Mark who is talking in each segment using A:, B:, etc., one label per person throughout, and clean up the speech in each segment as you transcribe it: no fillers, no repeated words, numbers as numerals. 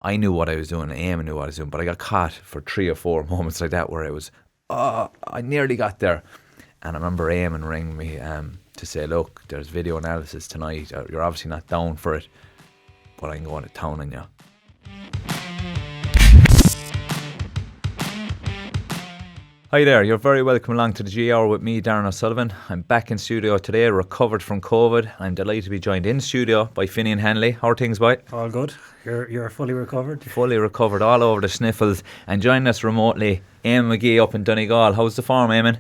A: I knew what I was doing, Eamon knew what I was doing, but I got caught for 3 or 4 moments like that where it was, I nearly got there. And I remember Eamon ringing me to say, look, there's video analysis tonight. You're obviously not down for it, but I'm going to town on you. Hi there, you're very welcome along to the GAA with me, Darran O'Sullivan. I'm back in studio today, recovered from COVID. I'm delighted to be joined in studio by Finian Hanley. How are things, boy?
B: All good. You're fully recovered?
A: Fully recovered, all over the sniffles. And joining us remotely, Eamon McGee up in Donegal. How's the form, Eamon?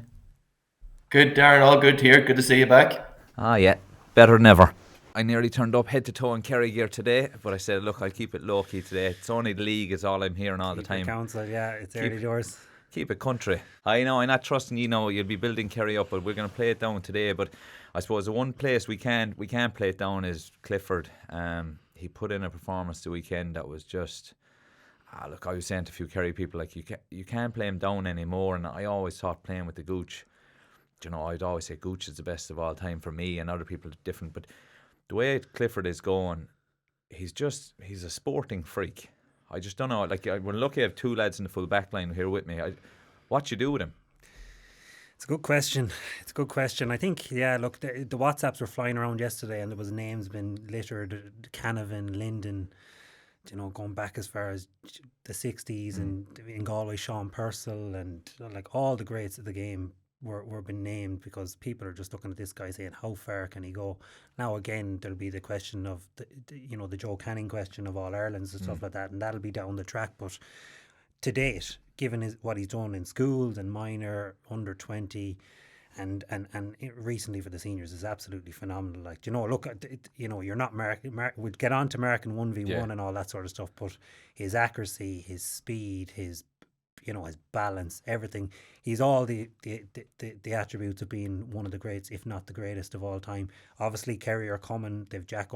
C: Good, Darren, all good here. Good to see you back.
A: Yeah, better than ever. I nearly turned up head to toe in Kerry gear today, but I said, look, I'll keep it low-key today. It's only the league is all I'm hearing all the time.
B: Council, yeah, it's early doors.
A: Keep it country. I know, I'm not trusting you'll be building Kerry up, but we're going to play it down today. But I suppose the one place we can't play it down is Clifford. He put in a performance the weekend that was just... look, I was saying to a few Kerry people, like, you can't play him down anymore, and I always thought playing with the Gooch, I'd always say Gooch is the best of all time for me, and other people are different, but the way Clifford is going, he's a sporting freak. I just don't know. Like, we're lucky I have two lads in the full back line here with me. What you do with him?
B: It's a good question. I think, yeah, look, the WhatsApps were flying around yesterday and there was names been littered, Canavan, Linden, going back as far as the 60s and in Galway, Sean Purcell and like all the greats of the game were been named because people are just looking at this guy saying how far can he go. Now again there'll be the question of the Joe Canning question of All Irelands and stuff like that, and that'll be down the track, but to date, given what he's done in schools and minor, under 20 and recently for the seniors is absolutely phenomenal. Like, look, you're not we'd get on to American 1v1 and all that sort of stuff, but his accuracy, his speed, his balance, everything. He's all the attributes of being one of the greats, if not the greatest of all time. Obviously, Kerry are coming. They've Jack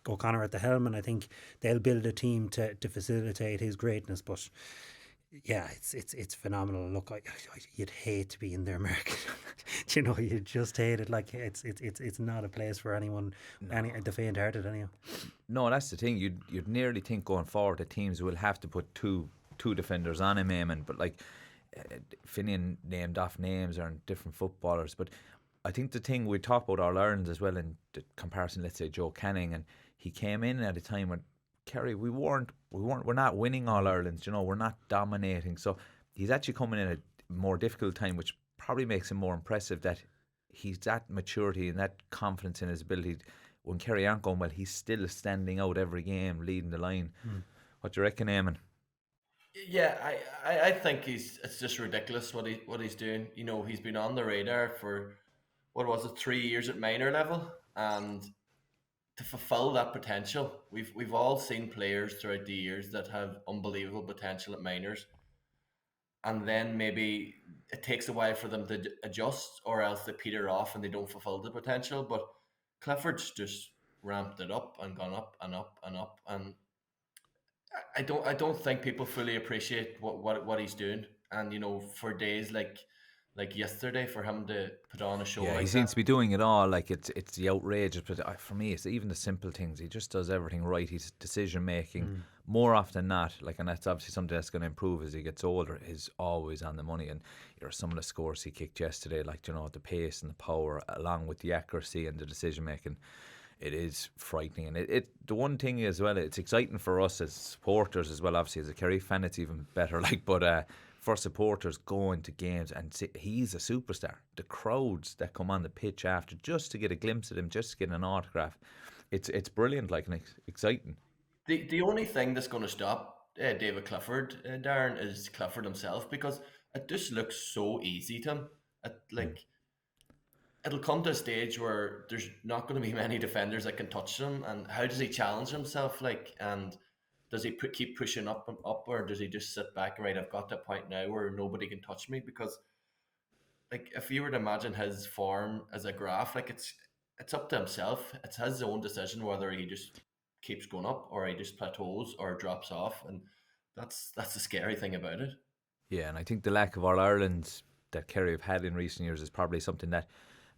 B: O'Connor at the helm, and I think they'll build a team to facilitate his greatness. But yeah, it's phenomenal. Look, you'd hate to be in their market. You just hate it. Like it's not a place for anyone, the faint-hearted anyhow.
A: No, that's the thing. You'd nearly think going forward that teams will have to put two defenders on him, Eamon, but like Finian named off names or different footballers, but I think the thing we talk about All Ireland as well in the comparison, let's say Joe Canning, and he came in at a time when Kerry we're not winning All Irelands, we're not dominating, so he's actually coming in at a more difficult time, which probably makes him more impressive that he's that maturity and that confidence in his ability. When Kerry aren't going well, he's still standing out every game, leading the line. What do you reckon, Eamon?
C: Yeah, I think it's just ridiculous what he's doing. He's been on the radar for, what was it, 3 years at minor level, and to fulfill that potential, we've all seen players throughout the years that have unbelievable potential at minors, and then maybe it takes a while for them to adjust, or else they peter off and they don't fulfill the potential. But Clifford's just ramped it up and gone up and up and up, and I don't think people fully appreciate what he's doing. And for days like yesterday, for him to put on a show like that.
A: He seems to be doing it all. Like it's the outrageous, but for me, it's even the simple things. He just does everything right. He's decision making more often than not. Like, and that's obviously something that's going to improve as he gets older. He's always on the money, and some of the scores he kicked yesterday, like the pace and the power, along with the accuracy and the decision making. It is frightening, and the one thing as well, it's exciting for us as supporters as well. Obviously, as a Kerry fan, it's even better. But for supporters going to games and see, he's a superstar. The crowds that come on the pitch after just to get a glimpse of him, just to get an autograph, it's brilliant, like, and exciting.
C: The only thing that's going to stop David Clifford, Darren, is Clifford himself, because it just looks so easy to him. It'll come to a stage where there's not going to be many defenders that can touch him, and how does he challenge himself? And does he keep pushing up and up, or does he just sit back and, right, I've got that point now where nobody can touch me? Because if you were to imagine his form as a graph, it's up to himself. It's his own decision whether he just keeps going up or he just plateaus or drops off, and that's the scary thing about it.
A: Yeah, and I think the lack of All Ireland that Kerry have had in recent years is probably something that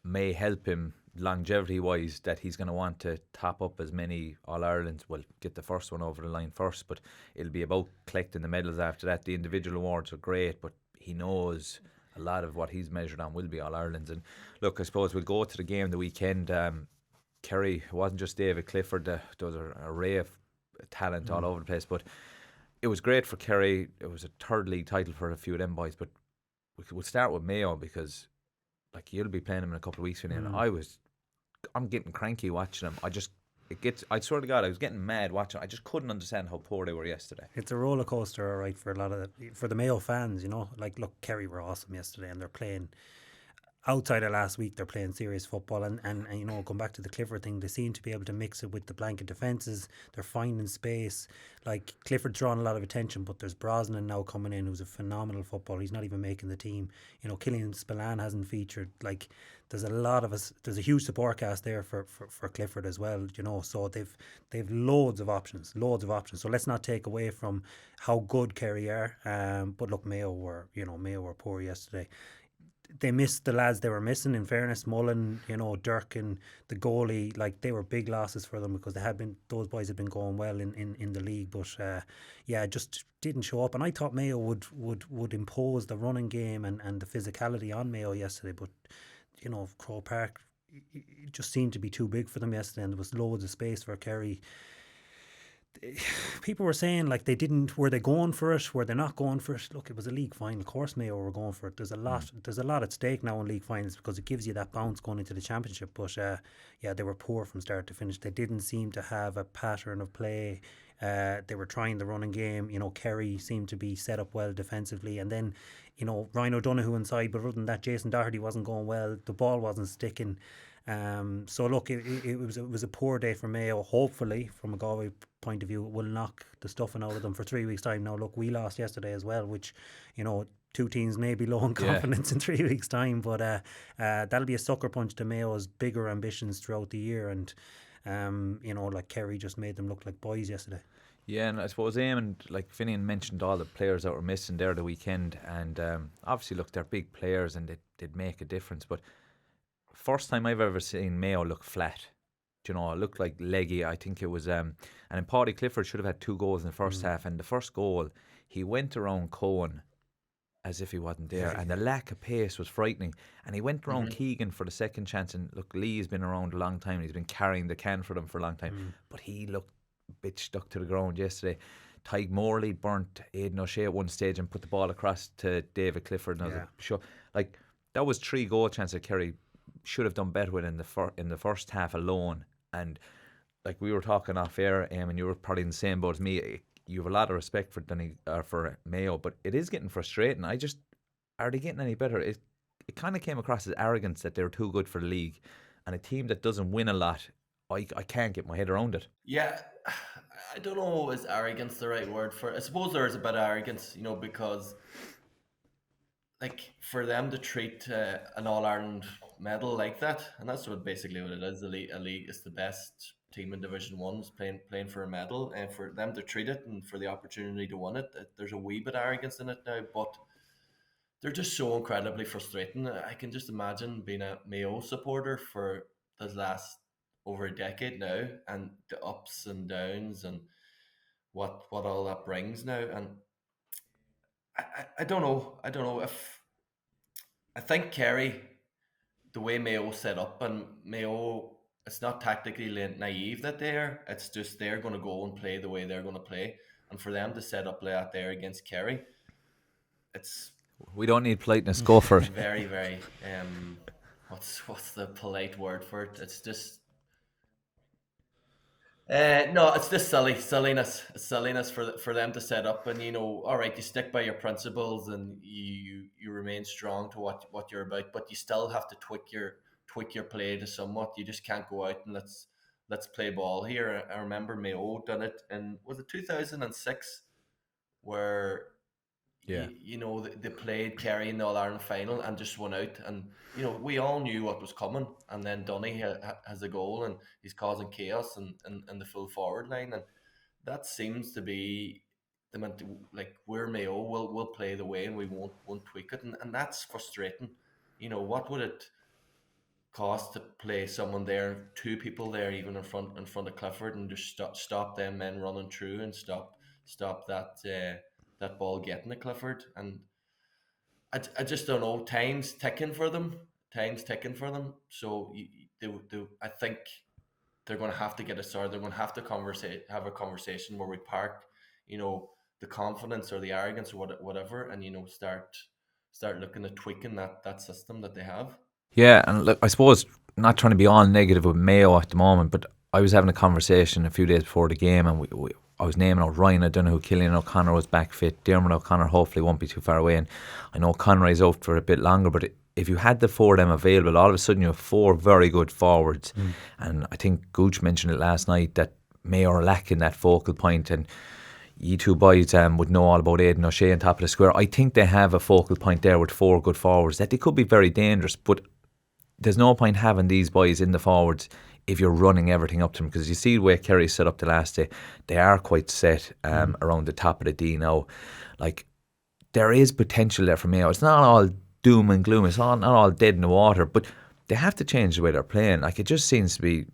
A: may help him longevity wise that he's going to want to top up as many All-Irelands. Well, get the first one over the line first, but it'll be about collecting the medals after that. The individual awards are great, but he knows a lot of what he's measured on will be All-Irelands. And look, I suppose we'll go to the game the weekend. Kerry, it wasn't just David Clifford, there was an array of talent all over the place, but it was great for Kerry. It was a third league title for a few of them boys, but we'll start with Mayo, because like you'll be playing him in a couple of weeks, Finian. I'm getting cranky watching them. I swear to God, I was getting mad watching. I just couldn't understand how poor they were yesterday.
B: It's a roller coaster, all right, for a lot of for the Mayo fans. Like, look, Kerry were awesome yesterday, and they're playing outside of last week. They're playing serious football, and going back to the Clifford thing, they seem to be able to mix it with the blanket defences. They're finding space. Like, Clifford's drawing a lot of attention, but there's Brosnan now coming in, who's a phenomenal footballer. He's not even making the team. Killian Spillane hasn't featured. Like, there's a lot of us. There's a huge support cast there for Clifford as well. So they've loads of options. So let's not take away from how good Kerry are. But look, Mayo were poor yesterday. They missed the lads they were missing, in fairness. Mullen, Dirk and the goalie, like, they were big losses for them, because those boys had been going well in the league, but just didn't show up. And I thought Mayo would impose the running game and the physicality on Mayo yesterday, but Croke Park, it just seemed to be too big for them yesterday, and there was loads of space for Kerry. People were saying, like, were they going for it? Were they not going for it? Look, it was a league final. Of course Mayo were going for it. There's a lot at stake now in league finals, because it gives you that bounce going into the championship. But they were poor from start to finish. They didn't seem to have a pattern of play. They were trying the running game. Kerry seemed to be set up well defensively, and then Ryan O'Donoghue inside, but other than that, Jason Doherty wasn't going well. The ball wasn't sticking. So look, it was a poor day for Mayo. Hopefully, from a Galway point of view, it will knock the stuffing out of them for 3 weeks' time. Now, look, we lost yesterday as well, which, two teams may be low in confidence in 3 weeks' time, but that'll be a sucker punch to Mayo's bigger ambitions throughout the year. And like, Kerry just made them look like boys yesterday.
A: Yeah, and I suppose Eamon, like Finian mentioned, all the players that were missing there the weekend, and obviously, look, they're big players and they'd make a difference, but first time I've ever seen Mayo look flat. It looked like leggy. I think it was and then Páirc Clifford should have had 2 goals in the first half, and the first goal, he went around Cohen as if he wasn't there, and the lack of pace was frightening. And he went around Keegan for the second chance, and look, Lee's been around a long time, he's been carrying the can for them for a long time, but he looked a bit stuck to the ground yesterday. Tyg Morley burnt Aidan O'Shea at one stage and put the ball across to David Clifford, and I was sure, like, that was 3 goal chances that Kerry should have done better with in the first half alone. And like we were talking off air, and you were probably in the same boat as me. You have a lot of respect for Mayo, but it is getting frustrating. Are they getting any better? It kind of came across as arrogance that they're too good for the league, and a team that doesn't win a lot, I can't get my head around it.
C: Yeah, I don't know, is arrogance the right word for it? I suppose there is a bit of arrogance, because, like, for them to treat an All-Ireland medal like that, and that's basically what it is. A league is the best team in Division 1 is playing for a medal, and for them to treat it and for the opportunity to win it, there's a wee bit of arrogance in it now, but they're just so incredibly frustrating. I can just imagine being a Mayo supporter for the last over a decade now, and the ups and downs and what all that brings now. And I don't know. I don't know if I think Kerry, the way Mayo set up, and Mayo, it's not tactically naive that they're. It's just they're going to go and play the way they're going to play, and for them to set up like that there against Kerry, it's
A: We don't need politeness. Go for it.
C: very, very what's the polite word for it? It's just no, it's just silliness. It's silliness for them to set up, and all right, you stick by your principles and you remain strong to what you're about, but you still have to tweak your play to somewhat. You just can't go out and let's play ball here. I remember Mayo done it, and was it 2006 where they played Kerry in the All-Ireland final and just won out, and we all knew what was coming, and then Donny has a goal and he's causing chaos in the full forward line, and that seems to be like, we're Mayo, we'll play the way and we won't tweak it, and that's frustrating. What would it cost to play someone there, two people there, even in front of Clifford, and just stop them men running through and stop that ball getting to Clifford. And I just don't know. Time's ticking for them. So I think they're going to have to get a start. They're going to have to have a conversation where we park, the confidence or the arrogance or whatever, and start looking at tweaking that system that they have.
A: Yeah, and look, I suppose not trying to be all negative with Mayo at the moment, but I was having a conversation a few days before the game, and I was naming out Ryan O'Donoghue, Killian O'Connor was back fit, Dermot O'Connor hopefully won't be too far away, and I know Conroy's out for a bit longer, but if you had the four of them available, all of a sudden you have four very good forwards. And I think Gooch mentioned it last night that Mayo are lacking that focal point, and you two boys would know all about Aidan O'Shea on top of the square. I think they have a focal point there with four good forwards that they could be very dangerous, but there's no point having these boys in the forwards if you're running everything up to them, because you see the way Kerry set up the last day, they are quite set around the top of the D now. Like, there is potential there for Mayo. It's not all doom and gloom, it's not all dead in the water, but they have to change the way they're playing. Like, it just seems to be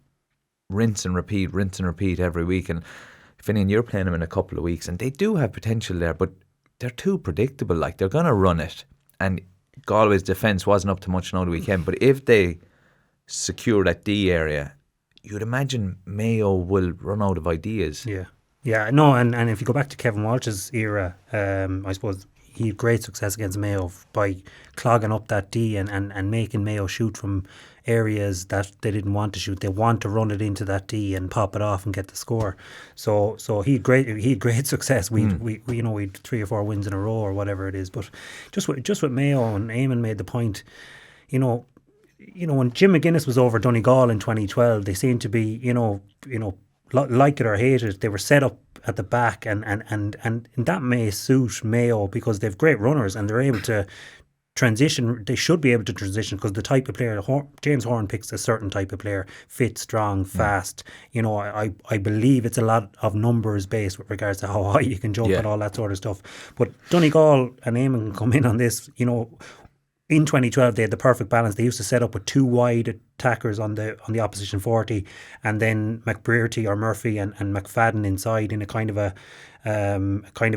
A: rinse and repeat every week. And Finian, you're playing them in a couple of weeks, and they do have potential there, but they're too predictable. Like, they're going to run it, and Galway's defence wasn't up to much now the weekend, but if they secure that D area, you'd imagine Mayo will run out of ideas.
B: Yeah, no, and if you go back to Kevin Walsh's era, I suppose he had great success against Mayo by clogging up that D and making Mayo shoot from areas that they didn't want to shoot. They want to run it into that D and pop it off and get the score. So he had great success. We we'd 3 or 4 wins in a row or whatever it is. But just with Mayo, and Eamon made the point, when Jim McGuinness was over Donegal in 2012, they seemed to be, like it or hate it, they were set up at the back, and that may suit Mayo because they've great runners and they're able to transition. They should be able to transition because the type of player, James Horan picks a certain type of player, fit, strong, fast. I believe it's a lot of numbers based with regards to how high you can jump and all that sort of stuff. But Donegal and Eamon can come in on this, in 2012, they had the perfect balance. They used to set up with 2 wide attackers on the opposition 40, and then McBrearty or Murphy and McFadden inside in a kind of a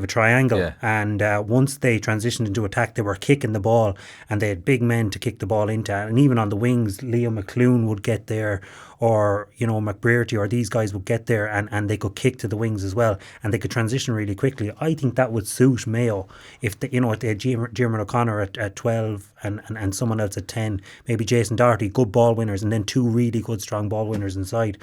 B: triangle.
A: Yeah.
B: And once they transitioned into attack, they were kicking the ball, and they had big men to kick the ball into. And even on the wings, Liam McClune would get there, or McBrearty, or these guys would get there, and they could kick to the wings as well, and they could transition really quickly. I think that would suit Mayo if they had Jim O'Connor at 12 and someone else at 10, maybe Jason Doherty, good ball winners, and then 2 really good strong ball winners inside.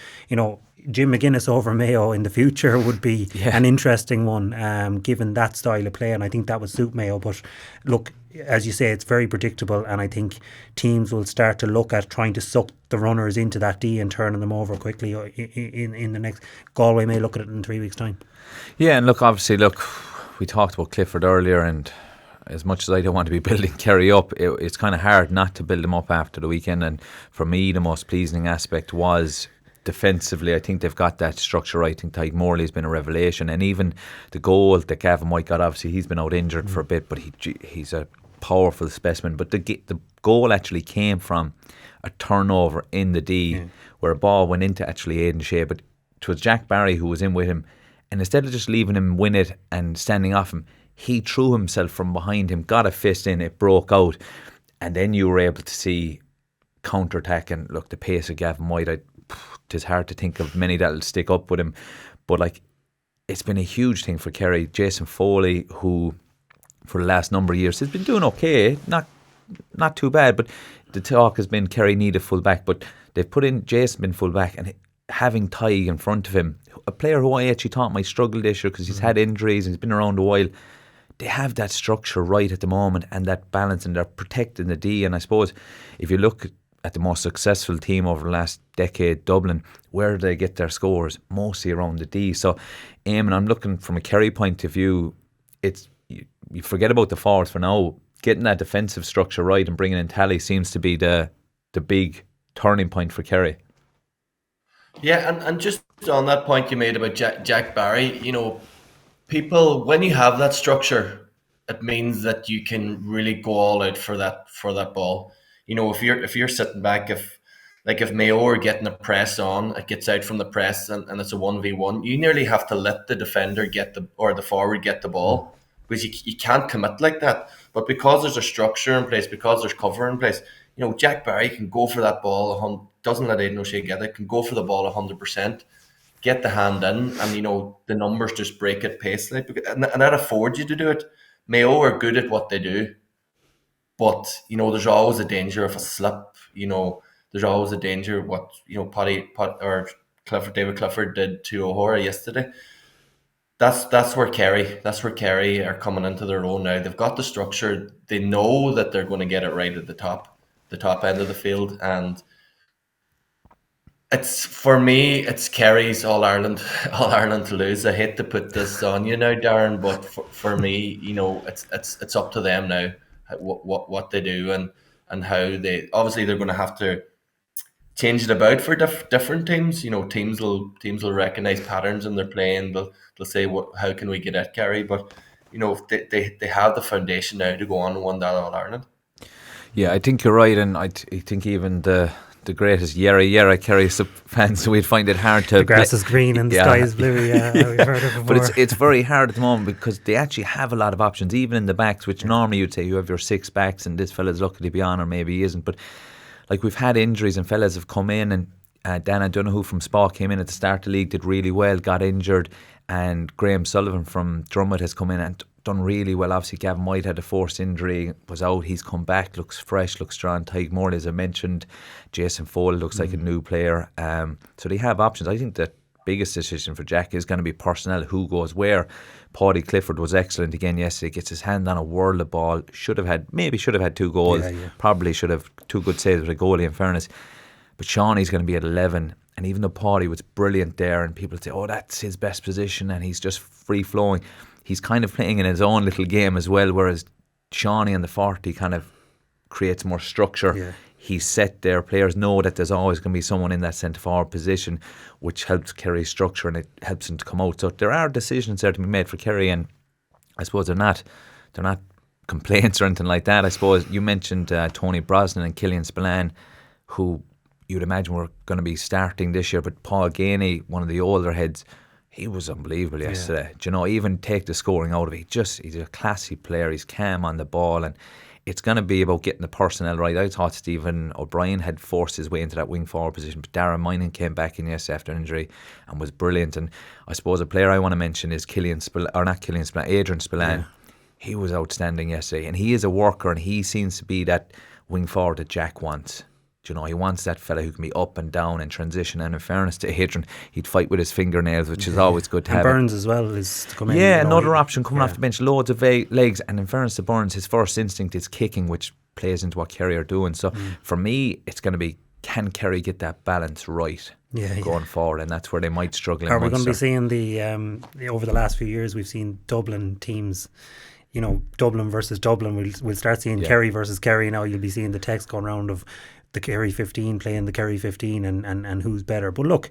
B: Jim McGuinness over Mayo in the future would be an interesting one, given that style of play, and I think that would suit Mayo. But look, as you say, it's very predictable, and I think teams will start to look at trying to suck the runners into that D and turning them over quickly in the next. Galway may look at it in 3 weeks' time.
A: Yeah, and obviously, we talked about Clifford earlier, and as much as I don't want to be building Kerry up, it's kind of hard not to build them up after the weekend. And for me, the most pleasing aspect was defensively. I think they've got that structure right. I think Tyke Morley's been a revelation, and even the goal that Gavin White got, obviously he's been out injured for a bit, but he's a powerful specimen. But the goal actually came from a turnover in the D, where a ball went into actually Aidan Shea, but it was Jack Barry who was in with him, and instead of just leaving him win it and standing off him, he threw himself from behind him, got a fist in, it broke out, and then you were able to see counter-attack. And look, the pace of Gavin White, it's hard to think of many that'll stick up with him, but it's been a huge thing for Kerry. Jason Foley, who for the last number of years has been doing okay, not too bad, but the talk has been Kerry need a full back, but they've put in Jason been full back, and having Tyke in front of him, a player who I actually thought might struggle this year because he's had injuries and he's been around a while. They have that structure right at the moment and that balance, and they're protecting the D. And I suppose if you look at the most successful team over the last decade, Dublin, where do they get their scores? Mostly around the D. So, Eamon, I'm looking from a Kerry point of view, it's you forget about the forwards for now. Getting that defensive structure right and bringing in Tally seems to be the big turning point for Kerry.
C: Yeah, and just on that point you made about Jack Barry, people, when you have that structure, it means that you can really go all out for that ball. If you're sitting back, if like if Mayo are getting a press on, it gets out from the press and it's a 1v1, you nearly have to let the defender or the forward get the ball, because you can't commit like that. But because there's a structure in place, because there's cover in place, Jack Barry can go for that ball, doesn't let Aidan O'Shea get it, can go for the ball 100%, get the hand in, and the numbers just break at pace, and that affords you to do it. Mayo are good at what they do, but there's always a danger of a slip. There's always a danger of what David Clifford did to O'Hara yesterday. That's where Kerry are coming into their own now. They've got the structure. They know that they're going to get it right at the top end of the field, and for me, it's Kerry's All Ireland to lose. I hate to put this on you now, Darren, but for me, it's up to them now what they do and how they. Obviously, they're going to have to change it about for different teams. Teams will recognise patterns in their playing. They'll say, how can we get at Kerry? But they have the foundation now to go on and win that All Ireland.
A: Yeah, I think you're right, and I think even the greatest Yera Kerry fans, we'd find it hard to.
B: The grass is green and the sky is blue. Yeah, we've heard it before.
A: But it's very hard at the moment because they actually have a lot of options, even in the backs, which normally you'd say you have your 6 backs and this fella's lucky to be on, or maybe he isn't. But like, we've had injuries and fellas have come in, and Dan O'Donoghue from Spa came in at the start of the league, did really well, got injured, and Graham Sullivan from Drummond has come in and done really well. Obviously Gavin White had a forced injury, was out, he's come back, looks fresh, looks strong. Tadhg Morley, as I mentioned, Jason Foley looks like a new player, so they have options. I think the biggest decision for Jack is going to be personnel, who goes where. Páirc Clifford was excellent again yesterday, gets his hand on a world of ball, should have had 2 goals, probably should have 2 good saves with a goalie in fairness, but Shawnee's going to be at 11, and even though Páirc was brilliant there and people say, oh, that's his best position and he's just free flowing, he's kind of playing in his own little game as well, whereas Shawnee in the 40 kind of creates more structure.
B: Yeah.
A: He's set there. Players know that there's always going to be someone in that centre forward position, which helps Kerry's structure and it helps him to come out. So there are decisions there to be made for Kerry, and I suppose they're not complaints or anything like that. I suppose you mentioned Tony Brosnan and Killian Spillane, who you'd imagine were going to be starting this year, but Paul Ganey, one of the older heads, he was unbelievable yesterday. Do you know, even take the scoring out of it, he's a classy player, he's calm on the ball, and it's going to be about getting the personnel right. I thought Stephen O'Brien had forced his way into that wing forward position, but Darren Moynihan came back in yesterday after injury and was brilliant. And I suppose a player I want to mention is Adrian Spillane. Yeah. He was outstanding yesterday, and he is a worker, and he seems to be that wing forward that Jack wants. Do you know, he wants that fella who can be up and down in transition, and in fairness to Adrian, he'd fight with his fingernails, which is always good to have.
B: Burns as well is to come in.
A: Yeah, another option coming off the bench, loads of legs, and in fairness to Burns, his first instinct is kicking, which plays into what Kerry are doing. So for me, it's going to be, can Kerry get that balance right going forward, and that's where they might struggle.
B: Are we going to be seeing over the last few years, we've seen Dublin teams, Dublin versus Dublin. We'll start seeing Kerry versus Kerry now. You'll be seeing the text going around of the Kerry 15 playing the Kerry 15 and who's better. But look,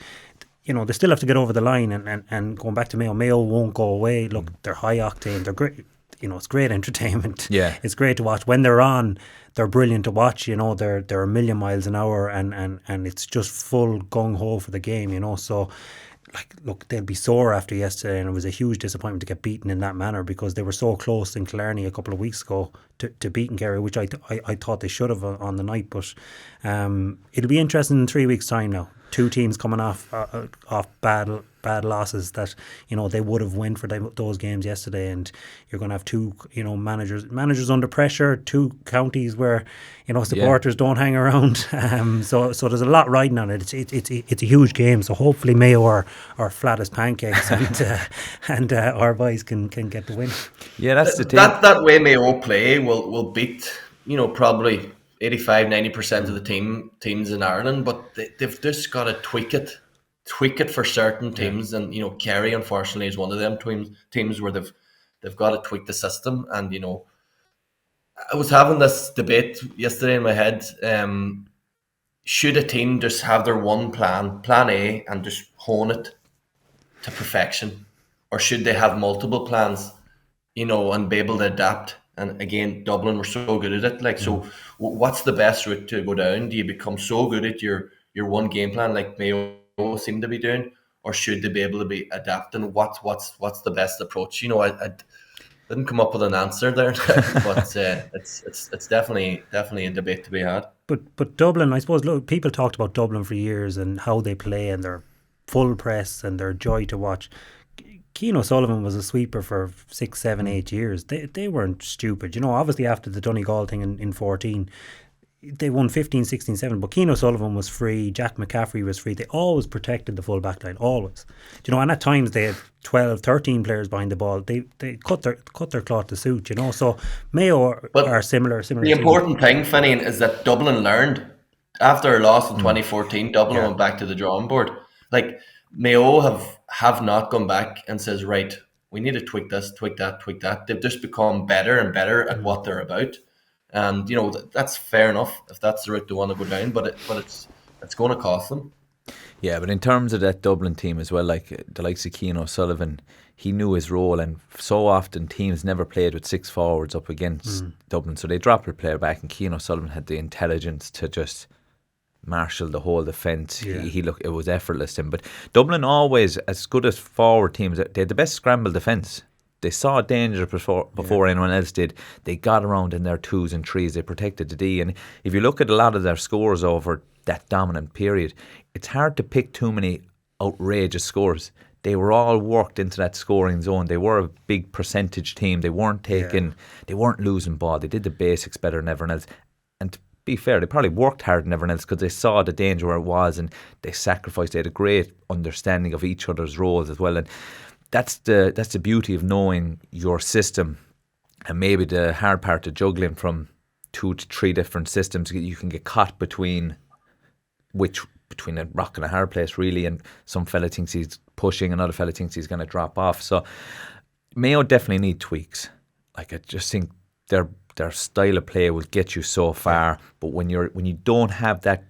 B: they still have to get over the line, and going back to Mayo won't go away. Look, they're high octane, they're great. It's great entertainment. Yeah, it's great to watch. When they're on, they're brilliant to watch. They're a million miles an hour, and it's just full gung ho for the game. So, look, they'll be sore after yesterday, and it was a huge disappointment to get beaten in that manner, because they were so close in Killarney a couple of weeks ago to beating Kerry, which I thought they should have on the night. But it'll be interesting in 3 weeks' time now. 2 teams coming off bad losses that they would have won for those games yesterday, and you're going to have 2 managers under pressure, 2 counties where supporters don't hang around. So there's a lot riding on it. It's a huge game. So hopefully Mayo are flat as pancakes, and our boys can get the win.
A: Yeah, that's the thing.
C: That way Mayo play will beat probably 85-90% of the teams in Ireland, but they've just got to tweak it for certain teams, and Kerry unfortunately is one of them teams where they've got to tweak the system. And I was having this debate yesterday in my head, should a team just have their one plan A, and just hone it to perfection, or should they have multiple plans and be able to adapt? And again, Dublin were so good at it. So what's the best route to go down? Do you become so good at your your one game plan like Mayo seem to be doing, or should they be able to be adapting? What's the best approach? I didn't come up with an answer there, but it's definitely a debate to be had.
B: But Dublin, I suppose, look, people talked about Dublin for years and how they play and their full press and their joy to watch. Cian O'Sullivan was a sweeper for 6, 7, 8 years. They weren't stupid. Obviously after the Donegal thing in 14, they won 15, 16, 7. But Cian O'Sullivan was free. Jack McCaffrey was free. They always protected the full back line, always. And at times they had 12, 13 players behind the ball. They cut their cloth to suit, So Mayo are similar.
C: The important thing, Finian, is that Dublin learned. After a loss in 2014, Dublin went back to the drawing board. Like, Mayo have not gone back and says, right, we need to tweak this, tweak that, tweak that. They've just become better and better at what they're about. And, that's fair enough if that's the route they want to go down, but it's going to cost them.
A: Yeah, but in terms of that Dublin team as well, like the likes of Cian O'Sullivan, he knew his role, and so often teams never played with 6 forwards up against Dublin, so they dropped a player back, and Cian O'Sullivan had the intelligence to just marshal the whole defence.
B: Yeah.
A: It was effortless to him. But Dublin always, as good as forward teams, they had the best scramble defence. They saw danger before anyone else did. They got around in their 2s and 3s. They protected the D. And if you look at a lot of their scores over that dominant period, it's hard to pick too many outrageous scores. They were all worked into that scoring zone. They were a big percentage team. They weren't they weren't losing ball. They did the basics better than everyone else. And to be fair, they probably worked harder than everyone else because they saw the danger where it was, and they sacrificed. They had a great understanding of each other's roles as well. And that's the beauty of knowing your system, and maybe the hard part of juggling from 2 to 3 different systems. You can get caught between a rock and a hard place, really, and some fella thinks he's pushing, another fella thinks he's going to drop off. So Mayo definitely need tweaks. Like, I just think their style of play will get you so far, but when you don't have that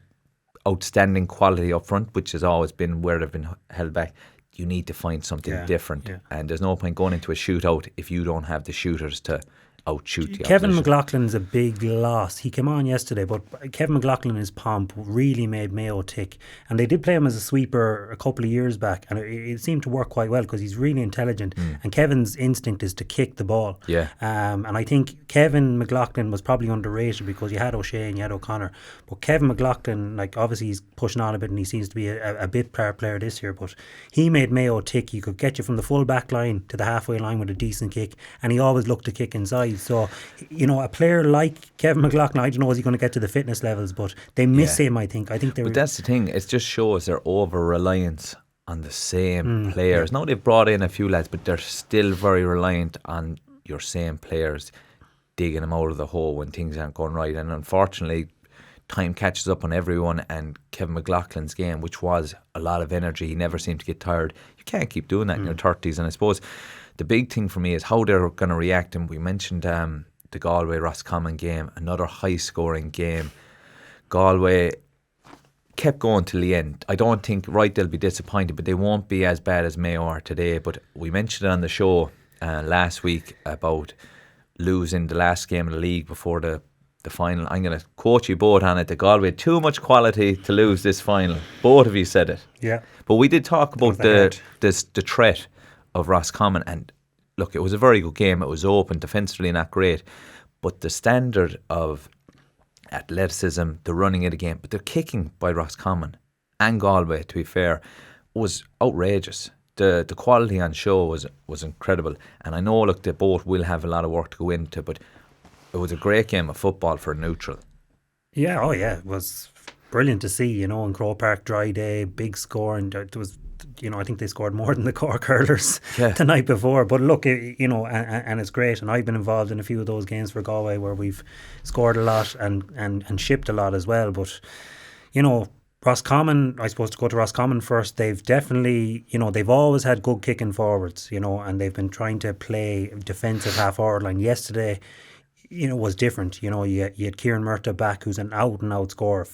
A: outstanding quality up front, which has always been where they've been held back, you need to find something different. Yeah. And there's no point going into a shootout if you don't have the shooters to outshoot the
B: Kevin
A: opposition.
B: McLaughlin's a big loss. He came on yesterday, but Kevin McLaughlin, his pomp, really made Mayo tick. And they did play him as a sweeper a couple of years back, and it seemed to work quite well because he's really intelligent. And Kevin's instinct is to kick the ball.
A: Yeah.
B: And I think Kevin McLaughlin was probably underrated because you had O'Shea and you had O'Connor. But Kevin McLaughlin, like, obviously he's pushing on a bit and he seems to be a bit player this year, but he made Mayo tick. He could get you from the full back line to the halfway line with a decent kick, and he always looked to kick inside. So, a player like Kevin McLaughlin, I don't know is he going to get to the fitness levels, but they miss him, I think.
A: But that's the thing, it just shows their over-reliance on the same players. Now they've brought in a few lads, but they're still very reliant on your same players digging them out of the hole when things aren't going right. And unfortunately, time catches up on everyone, and Kevin McLaughlin's game, which was a lot of energy, he never seemed to get tired. You can't keep doing that in your 30s. And I suppose the big thing for me is how they're going to react. And we mentioned the Galway Roscommon game, another high scoring game. Galway kept going till the end. I don't think, they'll be disappointed, but they won't be as bad as Mayo are today. But we mentioned it on the show last week about losing the last game of the league before the final. I'm going to quote you both on it. The Galway had too much quality to lose this final. Both of you said it.
B: Yeah.
A: But we did talk about the threat of Roscommon, and look, it was a very good game. It was open, defensively not great, but the standard of athleticism, the running of the game, but the kicking by Roscommon and Galway, to be fair, was outrageous. The quality on show was incredible, and I know, look, they both will have a lot of work to go into, but it was a great game of football for a neutral.
B: Yeah, it was brilliant to see, in Croke Park, dry day, big score, and there was, I think they scored more than the Cork hurlers the night before. But look, and it's great. And I've been involved in a few of those games for Galway where we've scored a lot and shipped a lot as well. But, Roscommon, I suppose to go to Roscommon first, they've definitely, they've always had good kicking forwards, and they've been trying to play defensive half-forward line. Yesterday, was different. You had Kieran Murta back, who's an out-and-out scorer,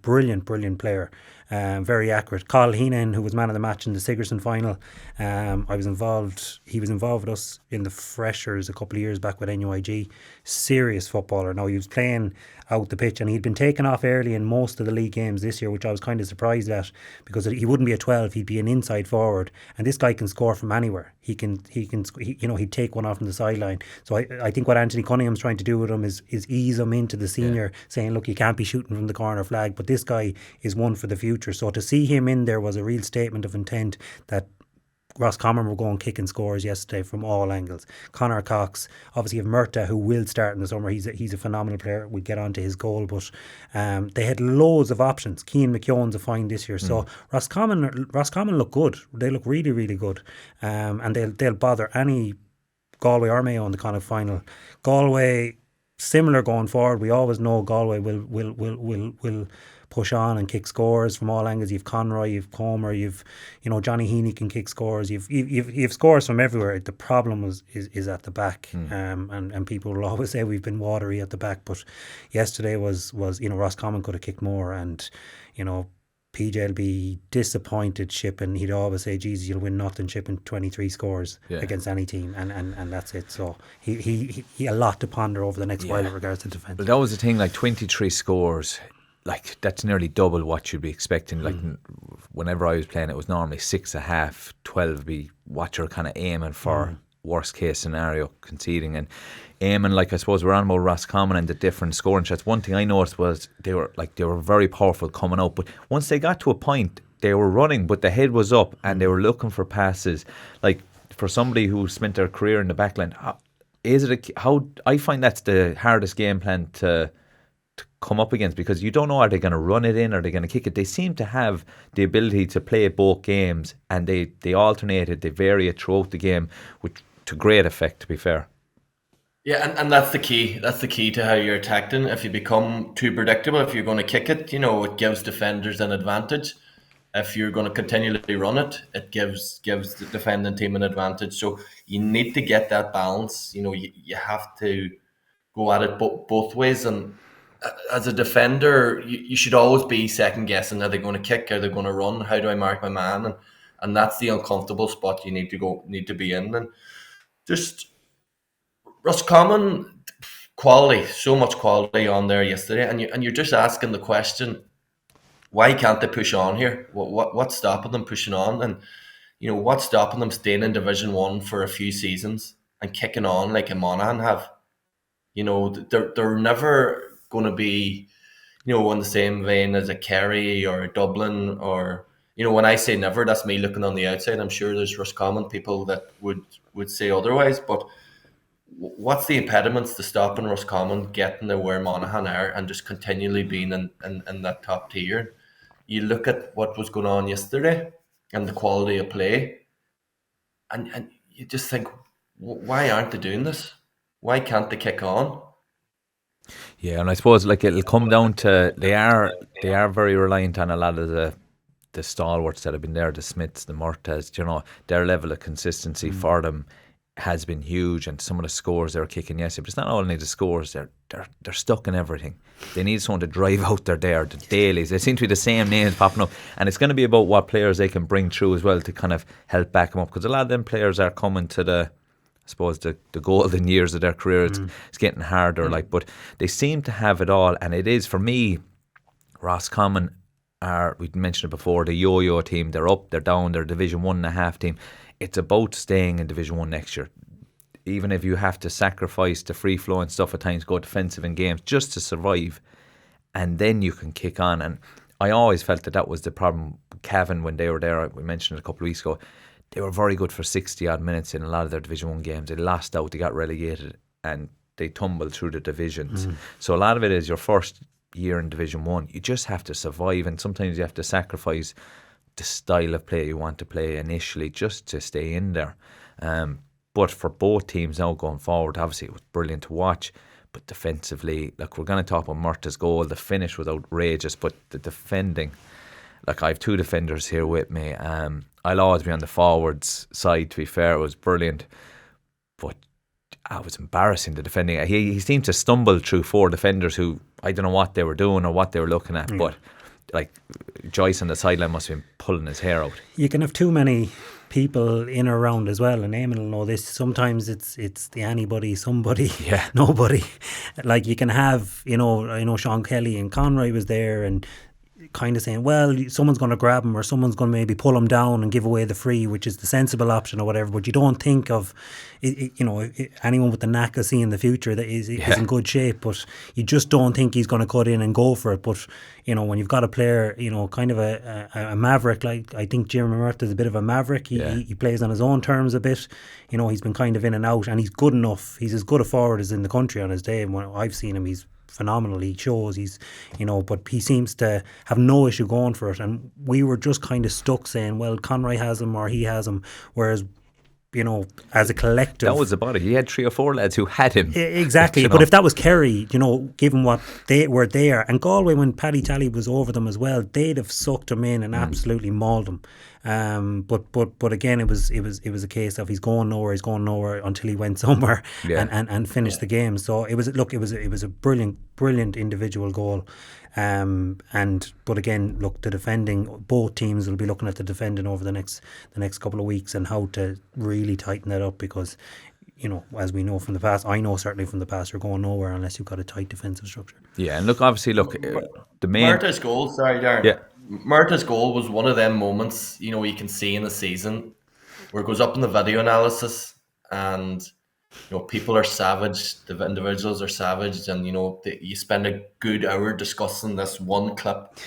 B: brilliant player. very accurate. Carl Heenan, who was man of the match in the Sigerson final, he was involved with us in the freshers a couple of years back with NUIG. Serious footballer. Now, he was playing out the pitch, and he'd been taken off early in most of the league games this year, which I was kind of surprised at, because he wouldn't be a 12, he'd be an inside forward, and this guy can score from anywhere. He'd take one off from the sideline. So I think what Anthony Cunningham's trying to do with him is ease him into the senior, saying, look, you can't be shooting from the corner flag, but this guy is one for the future. So to see him in there was a real statement of intent that Roscommon were going kicking scores yesterday from all angles. Conor Cox, obviously, have Murta, who will start in the summer. He's a phenomenal player. We'll get on to his goal, but they had loads of options. Cian McKeown's a find this year. So Roscommon look good. They look really, really good, and they'll bother any Galway or Mayo in the kind of final. Galway, similar going forward. We always know Galway will push on and kick scores from all angles. You've Conroy, you've Comer, Johnny Heaney can kick scores. You've scores from everywhere. The problem is at the back, and people will always say we've been watery at the back. But yesterday was Roscommon could have kicked more, and PJ will be disappointed shipping. He'd always say, Jesus, you'll win nothing shipping 23 scores against any team, and that's it. So he a lot to ponder over the next while in regards to defence.
A: But that was the thing, like 23 scores, like that's nearly double what you'd be expecting. Like whenever I was playing, it was normally 6.5, 12 be what you're kind of aiming for. Worst case scenario, conceding. And Eamon, like I suppose we're on about Roscommon and the different scoring shots. One thing I noticed was they were very powerful coming out, but once they got to a point, they were running, but the head was up and they were looking for passes. Like for somebody who spent their career in the backline, how I find that's the hardest game plan to come up against, because you don't know, are they going to run it in, or are they going to kick it? They seem to have the ability to play both games, and they alternate it, they vary it throughout the game, to great effect, to be fair.
C: Yeah, and that's the key. That's the key to how you're attacking. If you become too predictable, if you're going to kick it, it gives defenders an advantage. If you're going to continually run it, it gives the defending team an advantage. So you need to get that balance. You have to go at it both ways. And as a defender, you should always be second guessing: are they going to kick? Are they going to run? How do I mark my man? And that's the uncomfortable spot you need to be in. And just Roscommon quality, so much quality on there yesterday, and you're just asking the question, why can't they push on here? What's stopping them pushing on? And what's stopping them staying in Division 1 for a few seasons and kicking on like a Monaghan have? They're never going to be in the same vein as a Kerry or a Dublin, or when I say never, that's me looking on the outside. I'm sure there's Roscommon people that would say otherwise, but what's the impediments to stopping Roscommon getting to where Monaghan are and just continually being in that top tier? You look at what was going on yesterday and the quality of play, and you just think, why aren't they doing this? Why can't they kick on?
A: Yeah, and I suppose it'll come down to they are very reliant on a lot of the stalwarts that have been there, the Smiths, the Murtas. Their level of consistency for them has been huge, and some of the scores they were kicking yesterday. But it's not only the scores; they're stuck in everything. They need someone to drive out the dailies. They seem to be the same names popping up, and it's going to be about what players they can bring through as well to kind of help back them up. Because a lot of them players are coming to the golden years of their career. It's getting harder, but they seem to have it all, and it is, for me, Roscommon are, we mentioned it before, the yo-yo team. They're up, they're down, they're a Division 1.5 team. It's about staying in Division 1 next year. Even if you have to sacrifice the free-flowing stuff at times, go defensive in games just to survive, and then you can kick on. And I always felt that was the problem with Cavan when they were there. We mentioned it a couple of weeks ago. They were very good for 60-odd minutes in a lot of their Division 1 games. They lost out, they got relegated, and they tumbled through the divisions. So a lot of it is your first year in Division 1. You just have to survive, and sometimes you have to sacrifice the style of play you want to play initially just to stay in there. But for both teams now going forward, obviously it was brilliant to watch, but defensively, we're going to talk about Murta's goal. The finish was outrageous, but the defending, I have two defenders here with me. I'll always be on the forwards side, to be fair. It was brilliant, but it was embarrassing, the defending. He seemed to stumble through four defenders who, I don't know what they were doing or what they were looking at, but like Joyce on the sideline must have been pulling his hair out.
B: You can have too many people in or around as well, and Eamon will know this. Sometimes it's the anybody, somebody, nobody. Like you can have, I know Sean Kelly and Conroy was there and kind of saying, well, someone's going to grab him or someone's going to maybe pull him down and give away the free, which is the sensible option or whatever. But you don't think of, anyone with the knack of seeing the future that is in good shape, but you just don't think he's going to cut in and go for it. But, when you've got a player, kind of a maverick, like I think Jeremy Murtagh's a bit of a maverick. He plays on his own terms a bit. He's been kind of in and out and he's good enough. He's as good a forward as in the country on his day. And when I've seen him, he's phenomenal. He shows he's, but he seems to have no issue going for it. And we were just kind of stuck saying, well, Conroy has him or he has him. Whereas, as a collective,
A: that was about it. He had 3 or 4 lads who had him.
B: Exactly. But if that was Kerry, given what they were there, and Galway, when Paddy Tally was over them as well, they'd have sucked him in and absolutely mauled him. But again, it was a case of he's going nowhere until he went somewhere and finished the game. So it was a brilliant individual goal. But again, look, the defending, both teams will be looking at the defending over the next couple of weeks and how to really tighten that up, because as we know from the past, I know certainly from the past, you're going nowhere unless you've got a tight defensive structure.
A: Yeah, and obviously, the main
C: Murtagh's goal, sorry, Darren. Yeah. Murtagh's goal was one of them moments, you can see in the season where it goes up in the video analysis and, people are savage, the individuals are savage, and, you spend a good hour discussing this one clip.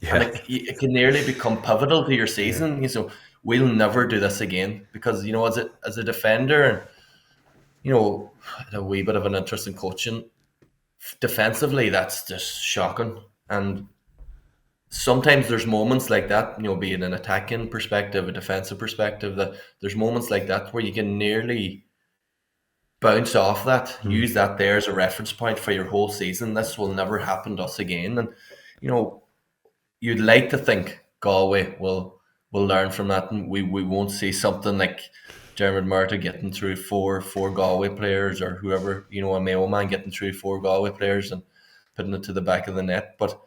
C: Yeah. And it can nearly become pivotal to your season. Yeah. So we'll never do this again because, as a defender, and, a wee bit of an interest in coaching, defensively, that's just shocking. And sometimes there's moments like that, be it an attacking perspective, a defensive perspective, that there's moments like that where you can nearly bounce off that, use that there as a reference point for your whole season. This will never happen to us again. And, you'd like to think Galway will learn from that, and we won't see something like Dermot Murtagh getting through four Galway players, or whoever, a Mayo man getting through 4 Galway players and putting it to the back of the net. But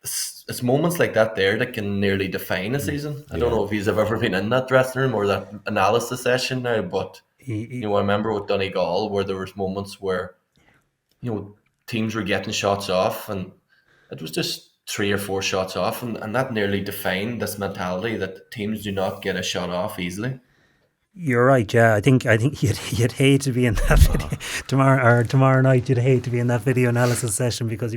C: it's moments like that there that can nearly define a season. I don't know if you've ever been in that dressing room or that analysis session now, but I remember with Donegal where there was moments where teams were getting shots off, and it was just 3 or 4 shots off, and that nearly defined this mentality that teams do not get a shot off easily.
B: You're right, yeah. I think you'd hate to be in that video tomorrow night. You'd hate to be in that video analysis session because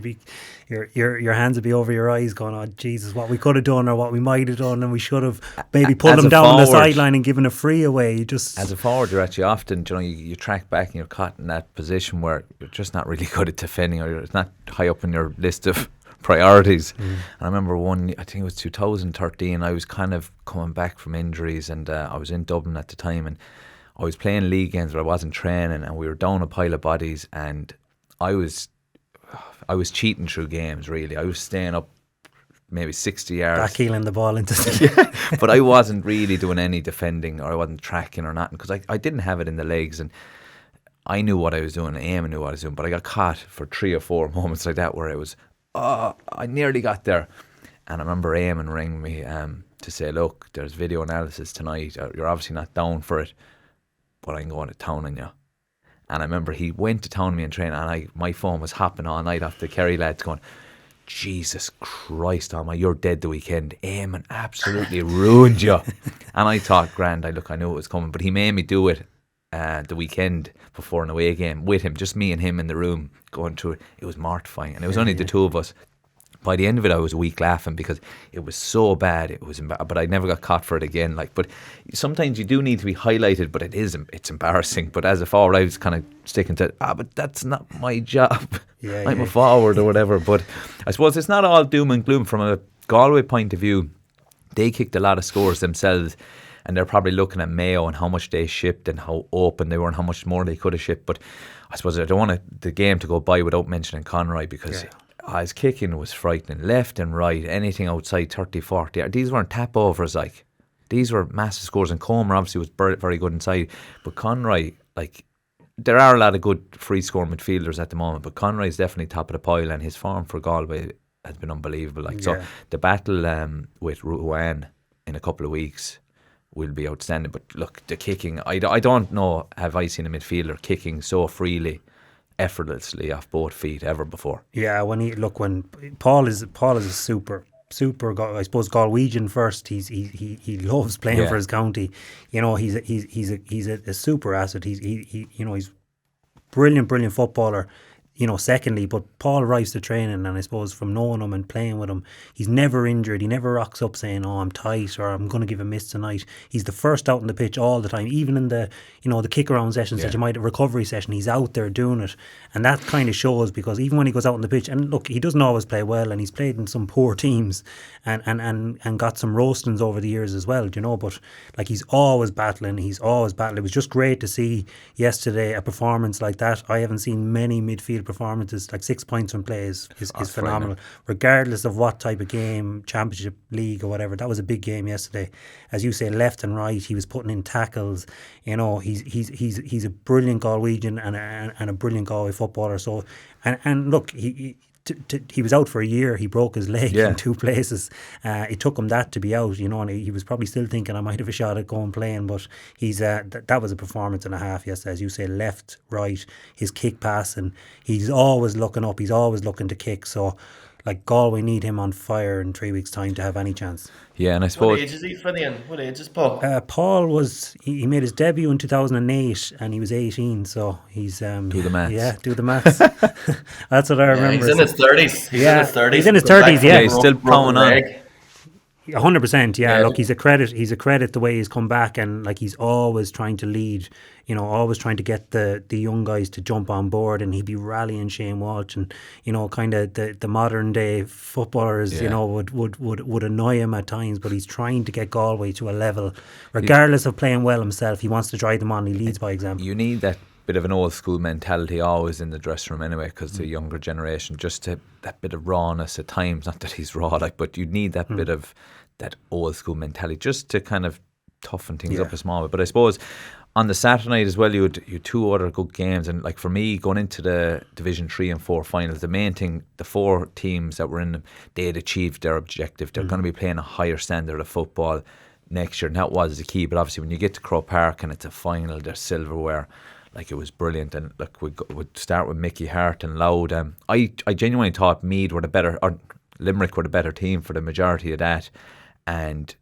B: your hands would be over your eyes, going, "Oh Jesus, what we could have done or what we might have done, and we should have maybe pulled them down the sideline and given a free away." As
A: a forward, you're actually often, you track back and you're caught in that position where you're just not really good at defending, or it's not high up in your list of priorities. And I remember I think it was 2013, I was kind of coming back from injuries, and I was in Dublin at the time, and I was playing league games but I wasn't training, and we were down a pile of bodies, and I was cheating through games, really. I was staying up maybe 60 yards,
B: backheeling the ball into the
A: but I wasn't really doing any defending, or I wasn't tracking or nothing, because I didn't have it in the legs, and I knew what I was doing, Eamon knew what I was doing, but I got caught for 3 or 4 moments like that where it was, I nearly got there. And I remember Eamon ringing me to say, look, there's video analysis tonight. You're obviously not down for it, but I'm going to town on you. And I remember he went to town on me in training, and my phone was hopping all night off the Kerry lads going, Jesus Christ, Alma, you're dead the weekend. Eamon absolutely ruined you. And I thought, grand, I knew it was coming, but he made me do it the weekend before an away game with him, just me and him in the room going through it. It was mortifying, and it was only the 2 of us. By the end of it, I was weak laughing because it was so bad. It was, but I never got caught for it again. But sometimes you do need to be highlighted, but it's embarrassing. But as a forward, I was kind of sticking to, but that's not my job. I'm a forward or whatever. But I suppose it's not all doom and gloom from a Galway point of view. They kicked a lot of scores themselves, and they're probably looking at Mayo and how much they shipped and how open they were and how much more they could have shipped. But I suppose I don't want the game to go by without mentioning Conroy, because his kicking was frightening, left and right, anything outside 30, 40. These weren't tap overs, these were massive scores, and Comer obviously was very good inside. But Conroy, there are a lot of good free score midfielders at the moment, but Conroy is definitely top of the pile, and his form for Galway has been unbelievable. Like so, the battle with Rouen in a couple of weeks will be outstanding. But look, the kicking, I don't know, have I seen a midfielder kicking so freely, effortlessly off both feet ever before.
B: Yeah, when Paul is a super I suppose Galwegian first. He loves playing for his county. You know, he's a super asset. He's brilliant footballer. You know, secondly, but Paul arrives to training, and I suppose from knowing him and playing with him, he's never injured. He never rocks up saying, "Oh, I'm tight," or "I'm going to give a miss tonight." He's the first out on the pitch all the time, even in the the kick around sessions that you might recovery session. He's out there doing it, and that kind of shows, because even when he goes out on the pitch, and look, he doesn't always play well, and he's played in some poor teams, and got some roastings over the years as well. But like, he's always battling. It was just great to see yesterday a performance like that. I haven't seen many midfield performances. Like 6 points from play is phenomenal, regardless of what type of game, championship, league or whatever. That was a big game yesterday, as you say, left and right. He was putting in tackles. He's a brilliant Galwegian and a brilliant Galway footballer. So and look, he was out for a year. He broke his leg in 2 places. It took him that to be out, and he was probably still thinking, I might have a shot at going playing. But he's that was a performance and a half. Yes, as you say, left, right, his kick pass, and he's always looking up. He's always looking to kick. So, like, Galway need him on fire in 3 weeks' time to have any chance.
A: Yeah, and I suppose...
C: What age is he, Finian? What age is Paul?
B: Paul he made his debut in 2008, and he was 18, so he's...
A: do the maths.
B: Yeah, do the maths. That's what I remember.
C: He's in his 30s.
B: He's in his 30s, yeah.
A: He's still plowing on.
B: 100%, yeah. Look, he's a credit the way he's come back, and like, he's always trying to lead, always trying to get the young guys to jump on board, and he'd be rallying Shane Walsh, and kind of the modern day footballers, would annoy him at times, but he's trying to get Galway to a level, regardless of playing well himself. He wants to drive them on. He leads by example.
A: You need that bit of an old school mentality always in the dressing room anyway, because the younger generation, that bit of rawness at times, not that he's raw, but you need that bit of that old school mentality just to kind of toughen things up a small bit. But I suppose on the Saturday night as well, you had 2 other good games, and like, for me, going into the Division 3 and 4 finals, the main thing, the 4 teams that were in them, they had achieved their objective. They're going to be playing a higher standard of football next year, and that was the key. But obviously when you get to Croke Park and it's a final, there's silverware. Like, it was brilliant. And look, we'd start with Mickey Hart and Louth. I genuinely thought Meath were the better, or Limerick were the better team for the majority of that, and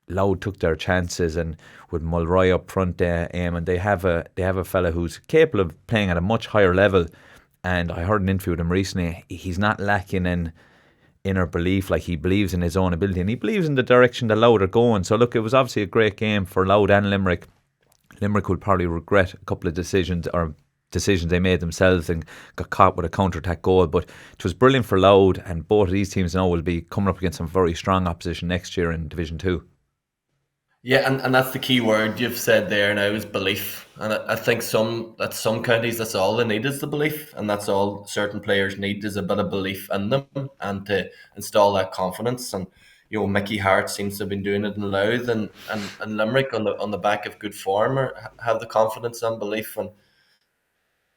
A: Louth took their chances, and with Mulroy up front there, Eamon, they have a fella who's capable of playing at a much higher level. And I heard an interview with him recently. He's not lacking in inner belief. Like, he believes in his own ability, and he believes in the direction that Louth are going. So look, it was obviously a great game for Louth and Limerick. Limerick will probably regret a couple of decisions they made themselves and got caught with a counter-attack goal, but it was brilliant for Louth, and both of these teams now will be coming up against some very strong opposition next year in Division 2.
C: Yeah, and that's the key word you've said there now, is belief. And I think some counties, that's all they need, is the belief, and that's all certain players need, is a bit of belief in them and to install that confidence. And Mickey Hart seems to have been doing it in Louth, and Limerick on the back of good form or have the confidence and belief. And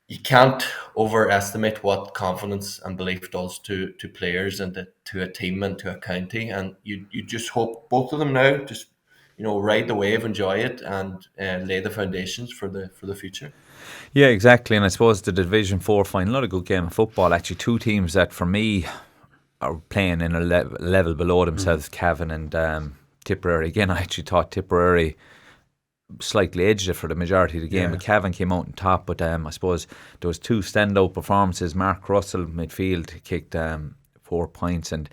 C: you can't overestimate what confidence and belief does to players and to a team and to a county. And you just hope both of them now just ride the wave, enjoy it, and lay the foundations for the future.
A: Yeah, exactly. And I suppose the Division 4 final, not a good game of football. Actually, 2 teams that for me are playing in a level below themselves, Cavan and Tipperary. Again, I actually thought Tipperary slightly edged it for the majority of the game, but Cavan came out on top. But I suppose there was 2 standout performances. Mark Russell, midfield, kicked 4 points, and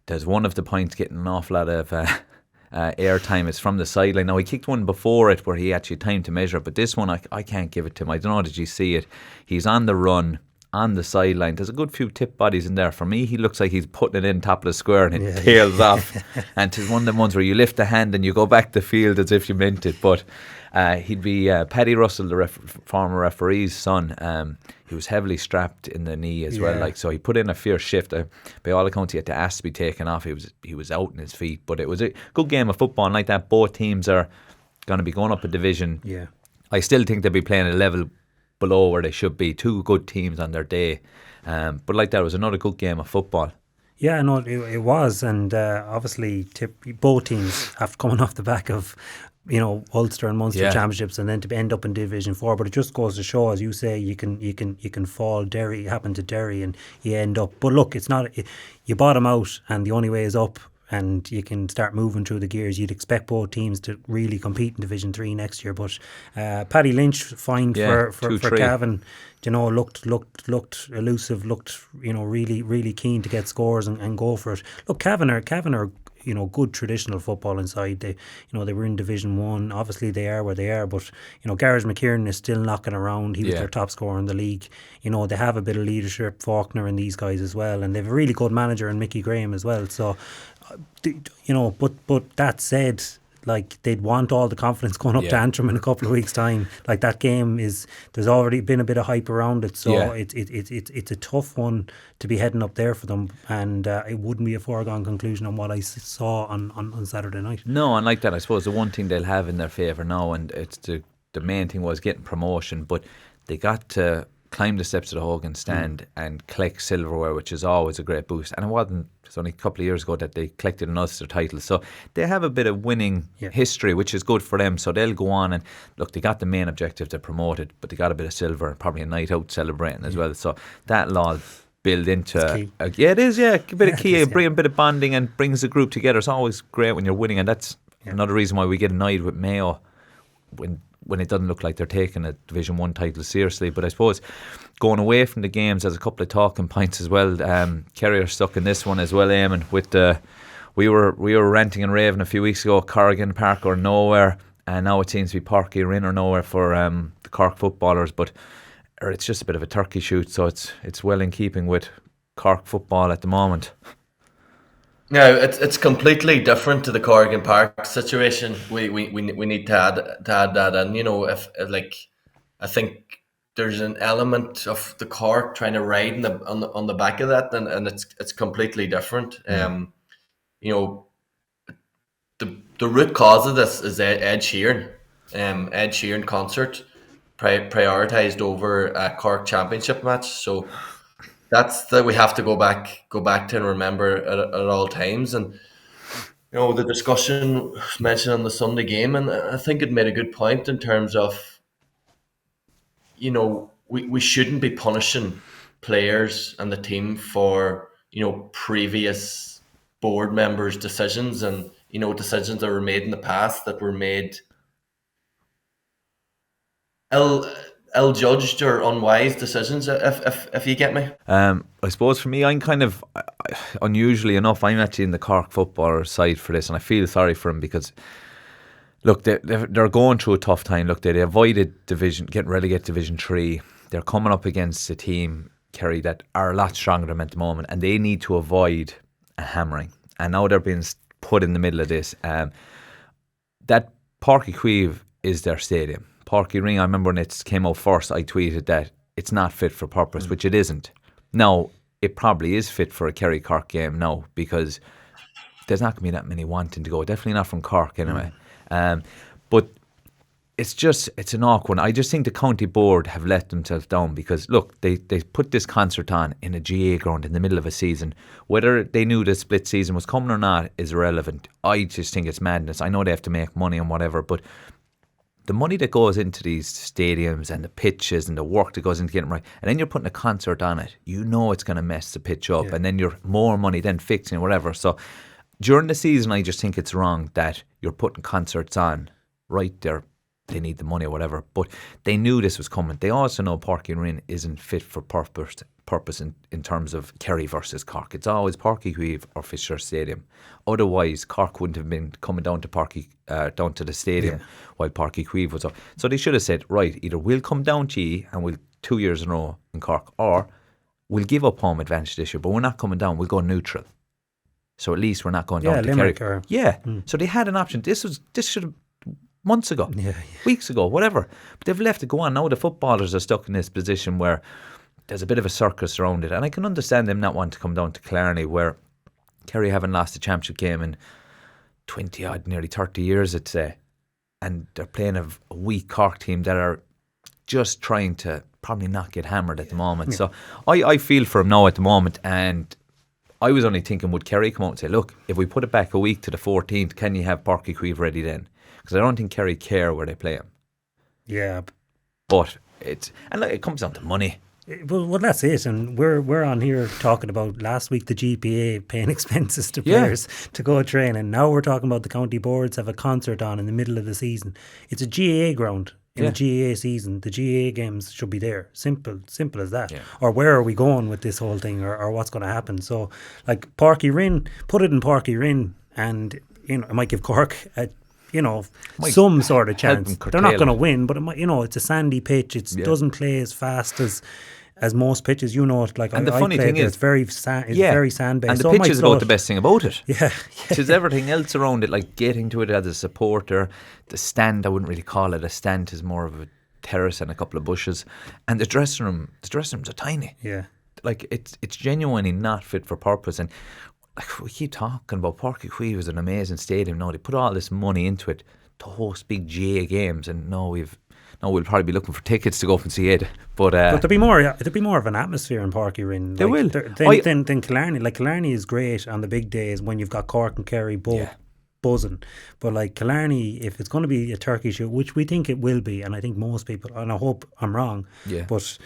A: there's one of the points getting an awful lot of airtime. It's from the sideline. Now, he kicked one before it where he actually had time to measure, but this one I can't give it to him. I don't know, did you see it? He's on the run on the sideline. There's a good few tip bodies in there. For me, he looks like he's putting it in top of the square and it tails off. And it's one of them ones where you lift the hand and you go back to the field as if you meant it. But he'd be Paddy Russell, the former referee's son. He was heavily strapped in the knee as well. So he put in a fierce shift. By all accounts, he had to ask to be taken off. He was out in his feet. But it was a good game of football. And like that, both teams are going to be going up a division. Yeah, I still think they'll be playing a level below where they should be. 2 good teams on their day, but like that, it was another good game of football.
B: Yeah, no, it was, and obviously both teams after coming off the back of, Ulster and Munster championships, and then to end up in Division 4. But it just goes to show, as you say, you can fall. Derry happened to Derry, and you end up. But look, it's not. You bottom out, and the only way is up. And you can start moving through the gears. You'd expect both teams to really compete in Division 3 next year. But Paddy Lynch fined for Cavan. Looked elusive. Looked really keen to get scores and go for it. Look, Cavan are good traditional football inside. They were in Division 1. Obviously they are where they are, but Gareth McKiernan is still knocking around. He was their top scorer in the league. They have a bit of leadership, Faulkner and these guys as well, and they have a really good manager in Mickey Graham as well. So but that said, like, they'd want all the confidence going up to Antrim in a couple of weeks' time. Like, that game there's already been a bit of hype around it, so it's a tough one to be heading up there for them, and it wouldn't be a foregone conclusion on what I saw on Saturday night.
A: No, and like that, I suppose the one thing they'll have in their favour now, and it's the main thing was getting promotion, but they got to climb the steps of the Hogan stand and collect silverware, which is always a great boost. And it's only a couple of years ago that they collected an Ulster title. So they have a bit of winning history, which is good for them. So they'll go on and, look, they got the main objective to promote it, but they got a bit of silver and probably a night out celebrating as well. So that'll all build into... it is, a bit of key, bring a bit of bonding and brings the group together. It's always great when you're winning, and that's another reason why we get annoyed with Mayo when it doesn't look like they're taking a Division 1 title seriously. But I suppose going away from the games, there's a couple of talking points as well. Kerry are stuck in this one as well, Eamon, with we were ranting and raving a few weeks ago, Corrigan, Park or nowhere, and now it seems to be Páirc Uí Rinn or nowhere for the Cork footballers, but it's just a bit of a turkey shoot, so it's well in keeping with Cork football at the moment.
C: No, it's completely different to the Corrigan Park situation. We need to add that in. If I think there's an element of the Cork trying to ride on the back of that, and it's completely different. The root cause of this is Ed Sheeran. Ed Sheeran concert prioritized over a Cork Championship match. So that's that we have to go back to and remember at all times. And the discussion was mentioned on the Sunday game, and I think it made a good point in terms of we shouldn't be punishing players and the team for previous board members' decisions and decisions that were made in the past that were made ill-judged or unwise decisions, if you get me.
A: I suppose for me, I'm kind of, unusually enough, I'm actually in the Cork footballer side for this, and I feel sorry for them because, look, they're going through a tough time. Look, they avoided getting relegated Division 3. They're coming up against a team, Kerry, that are a lot stronger than them at the moment, and they need to avoid a hammering. And now they're being put in the middle of this. That Páirc Uí Rinn is their stadium. Páirc Uí Rinn, I remember when it came out first, I tweeted that it's not fit for purpose, which it isn't. Now, it probably is fit for a Kerry Cork game now, because there's not going to be that many wanting to go. Definitely not from Cork anyway. But it's an awkward one. I just think the county board have let themselves down because, look, they put this concert on in a GAA ground in the middle of a season. Whether they knew the split season was coming or not is irrelevant. I just think it's madness. I know they have to make money and whatever, but the money that goes into these stadiums and the pitches and the work that goes into getting right, and then you're putting a concert on it, it's going to mess the pitch up, and then you're more money then fixing whatever. So during the season, I just think it's wrong that you're putting concerts on right there. They need the money or whatever, but they knew this was coming. They also know Páirc Uí Rinn isn't fit for purpose in terms of Kerry versus Cork. It's always Páirc Uí Rinn or Fisher Stadium. Otherwise, Cork wouldn't have been coming down to down to the stadium while Páirc Uí Rinn was up. So they should have said, right, either we'll come down to you and we'll 2 years in a row in Cork, or we'll give up home advantage this year, but we're not coming down. We'll go neutral. So at least we're not going down to Kerry. So they had an option. This should have months ago, weeks ago, whatever. But they've left it go on. Now the footballers are stuck in this position where there's a bit of a circus around it. And I can understand them not wanting to come down to Killarney, where Kerry haven't lost a championship game in 20 odd, nearly 30 years, I'd say. And they're playing a weak Cork team that are just trying to probably not get hammered at the moment. So I feel for them now at the moment, and I was only thinking, would Kerry come out and say, look, if we put it back a week to the 14th, can you have Páirc Uí Rinn ready then? Because I don't think Kerry care where they play him.
B: Yeah.
A: But it comes down to money.
B: Well, that's it, and we're on here talking about last week the GPA paying expenses to players to go train, and now we're talking about the county boards have a concert on in the middle of the season. It's a GAA ground in the GAA season. The GAA games should be there. Simple as that. Yeah. Or where are we going with this whole thing, or what's going to happen? So, like Páirc Uí Rinn, put it in Páirc Uí Rinn, and it might give Cork some sort of chance. They're not going to win, but it might, it's a sandy pitch. It doesn't play as fast as most pitches, Like,
A: and the funny thing is,
B: it's very sand based.
A: And the pitch is about the best thing about it.
B: Yeah.
A: Because everything else around it, like getting to it as a supporter, the stand, I wouldn't really call it a stand, is more of a terrace and a couple of bushes. And the dressing rooms are tiny.
B: Yeah.
A: Like it's genuinely not fit for purpose. And like we keep talking about Páirc Uí Rinn was an amazing stadium. No, they put all this money into it to host big GA games, and we'll probably be looking for tickets to go up and see it. But
B: there'll be more of an atmosphere in Páirc Uí Rinn.
A: There will.
B: Then Killarney. Like Killarney is great on the big days when you've got Cork and Kerry both buzzing. But like Killarney, if it's going to be a turkey shoot, which we think it will be, and I think most people, and I hope I'm wrong.
A: Yeah.
B: But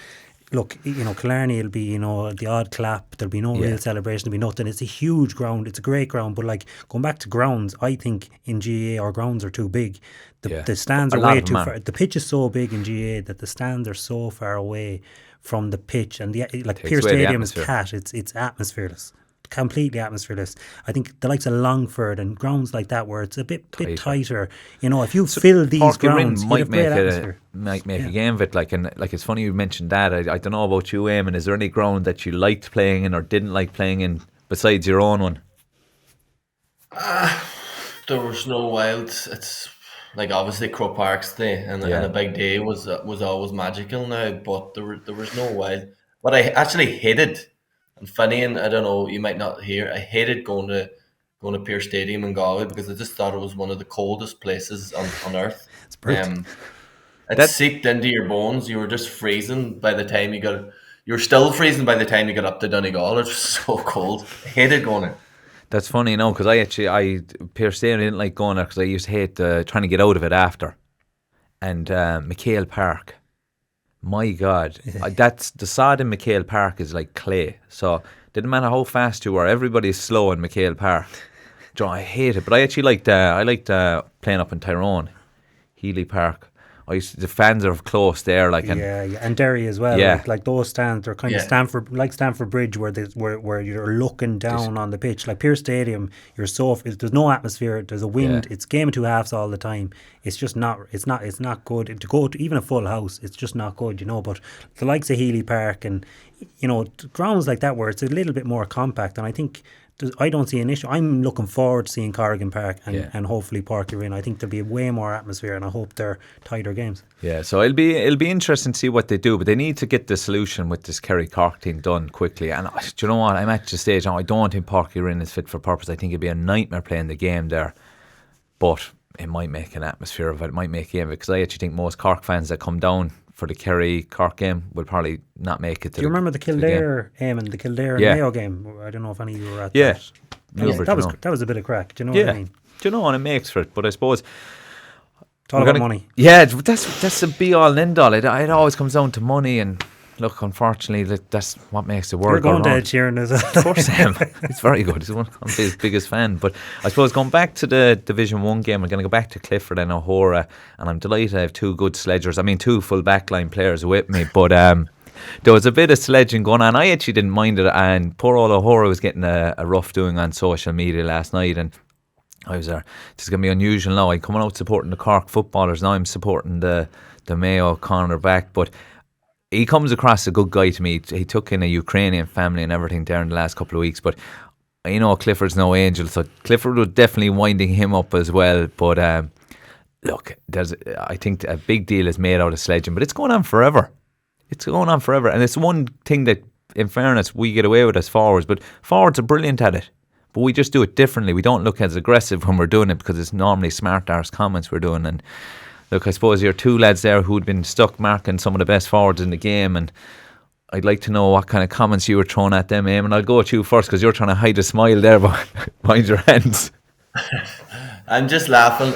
B: look, Killarney will be, the odd clap. There'll be no real celebration. There'll be nothing. It's a huge ground. It's a great ground. But like going back to grounds, I think in GAA our grounds are too big. The stands are way too far. The pitch is so big in GAA that the stands are so far away from the pitch. And Pearse Stadium is cat. It's atmosphereless. Completely atmosphereless. I think the likes of Longford and grounds like that where it's a bit tighter. If you fill these grounds,
A: might make a game of it. Like it's funny you mentioned that. I don't know about you, Eamon. Is there any ground that you liked playing in or didn't like playing in besides your own one?
C: There was no wild. It's like obviously Croke Park's day and a big day was always magical now, but there was no wild. But I actually hated. And Finian, I don't know, you might not hear. I hated going to Pearse Stadium in Galway because I just thought it was one of the coldest places on earth.
B: It's brilliant.
C: It seeped into your bones. You were just freezing by the time you got. You were still freezing by the time you got up to Donegal. It was so cold. I hated going there.
A: That's funny, because Pearse Stadium I didn't like going there because I used to hate trying to get out of it after. And McHale Park. My God, that's the sod in McHale Park is like clay. So didn't matter how fast you were, everybody's slow in McHale Park. I hate it, but I actually liked playing up in Tyrone, Healy Park. The fans are close there,
B: and Derry as well.
A: Yeah.
B: Like those stands are kind of Stamford Bridge, where you're looking down on the pitch. Like Pearse Stadium, there's no atmosphere. There's a wind. Yeah. It's game of two halves all the time. It's just not. It's not good to go to even a full house. It's just not good, But the likes of Healy Park and grounds like that where it's a little bit more compact, and I think. I don't see an issue. I'm looking forward to seeing Corrigan Park and hopefully Páirc Uí Rinn. I think there'll be way more atmosphere, and I hope they're tighter games. Yeah,
A: so it'll be interesting to see what they do, but they need to get the solution with this Kerry Cork thing done quickly. And do you know what? I'm at the stage now. I don't think Páirc Uí Rinn is fit for purpose. I think it'd be a nightmare playing the game there, but it might make an atmosphere of it. It might make a game of it because I actually think most Cork fans that come down for the Kerry Cork game will probably not make it.
B: Do you remember the Kildare Eamon, the Kildare Mayo game? I don't know if any of you were at that. That was a bit of crack. Do you know what I mean?
A: Do you know what it makes for it? But I suppose
B: it's all about money.
A: Yeah, that's the be all and end all. It always comes down to money, and look, unfortunately, that's what makes the world.
B: You're going to Ed Sheeran as well.
A: Of course I am. It's very good. I'm his biggest fan. But I suppose going back to the Division 1 game, I'm going to go back to Clifford and O'Hora, and I'm delighted I have two good sledgers. I mean, two full backline players with me, but there was a bit of sledging going on. I actually didn't mind it, and poor old O'Hora was getting a rough doing on social media last night, and I was there. This is going to be unusual now. I'm coming out supporting the Cork footballers. Now I'm supporting the Mayo corner back, but he comes across a good guy to me. He took in a Ukrainian family and everything there in the last couple of weeks, but Clifford's no angel, so Clifford was definitely winding him up as well. But look, I think a big deal is made out of sledging, but it's going on forever. And it's one thing that, in fairness, we get away with as forwards, but forwards are brilliant at it. But we just do it differently. We don't look as aggressive when we're doing it because it's normally smart arse comments we're doing. And look, I suppose you're two lads there who'd been stuck marking some of the best forwards in the game, and I'd like to know what kind of comments you were throwing at them, Eamon. I'll go at you first because you're trying to hide a smile there behind your hands.
C: I'm just laughing.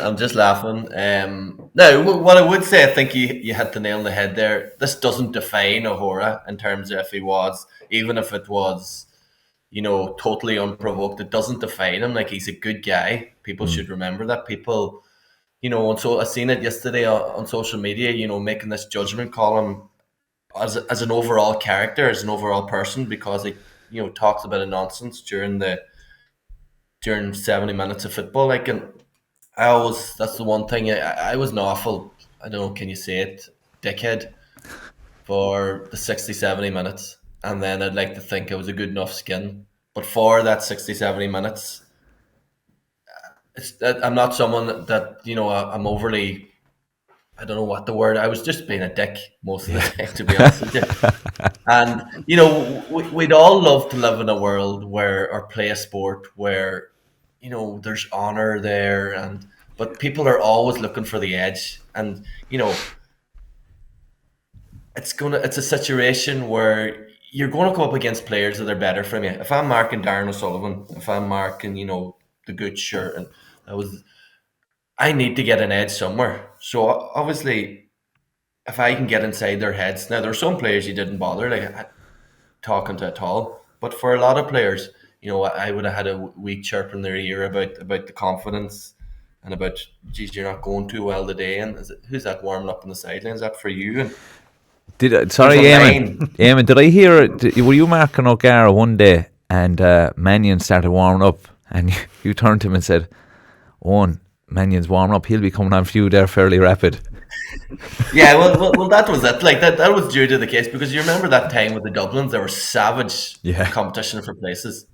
C: No, what I would say, I think you hit the nail on the head there. This doesn't define O'Hora in terms of if he was, even if it was, totally unprovoked. It doesn't define him. Like, he's a good guy. People should remember that. People, and so I seen it yesterday on social media. Making this judgment call him as an overall character, as an overall person, because he, talks a bit of nonsense during 70 minutes of football. Like, and that's the one thing. I was an awful, I don't know, can you say it, dickhead for the 60, 70 minutes. And then I'd like to think I was a good enough skin. But for that 60, 70 minutes, I'm not someone that, I'm overly, I don't know what the word, I was just being a dick most of the time, to be honest with you. And, we'd all love to live in a world or play a sport where, there's honor there, but people are always looking for the edge. And, it's a situation where you're going to come up against players that are better from you. If I'm marking Darran O'Sullivan, if I'm marking, the good shirt, and I need to get an edge somewhere. So obviously, if I can get inside their heads, now there are some players you didn't bother talking to at all, but for a lot of players, I would have had a wee chirp in their ear about the confidence and about, geez, you're not going too well today, and who's that warming up on the sideline? Is that for you? And
A: Sorry, Eamon, did I hear? Were you marking O'Gara one day and Mannion started warming up, and you turned to him and said, "Owen, Mannion's warming up. He'll be coming on for you there fairly rapid."
C: Yeah, well, that was it. Like that was due to the case, because you remember that time with the Dublins, there was savage competition for places.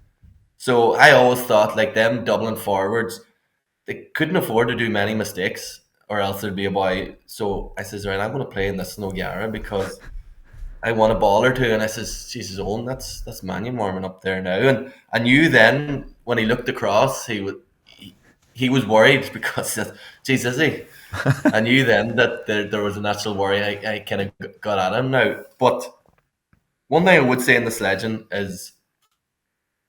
C: So I always thought, like, them Dublin forwards, they couldn't afford to do many mistakes, or else there'd be a boy. So I says, right, I'm going to play in this O'Gara because I want a ball or two. And I says, Jesus, Owen, that's Mannion warming up there now. And I knew then when he looked across, he was worried because, geez, is he? I knew then that there was a natural worry. I kind of got at him now. But one thing I would say in the sledging is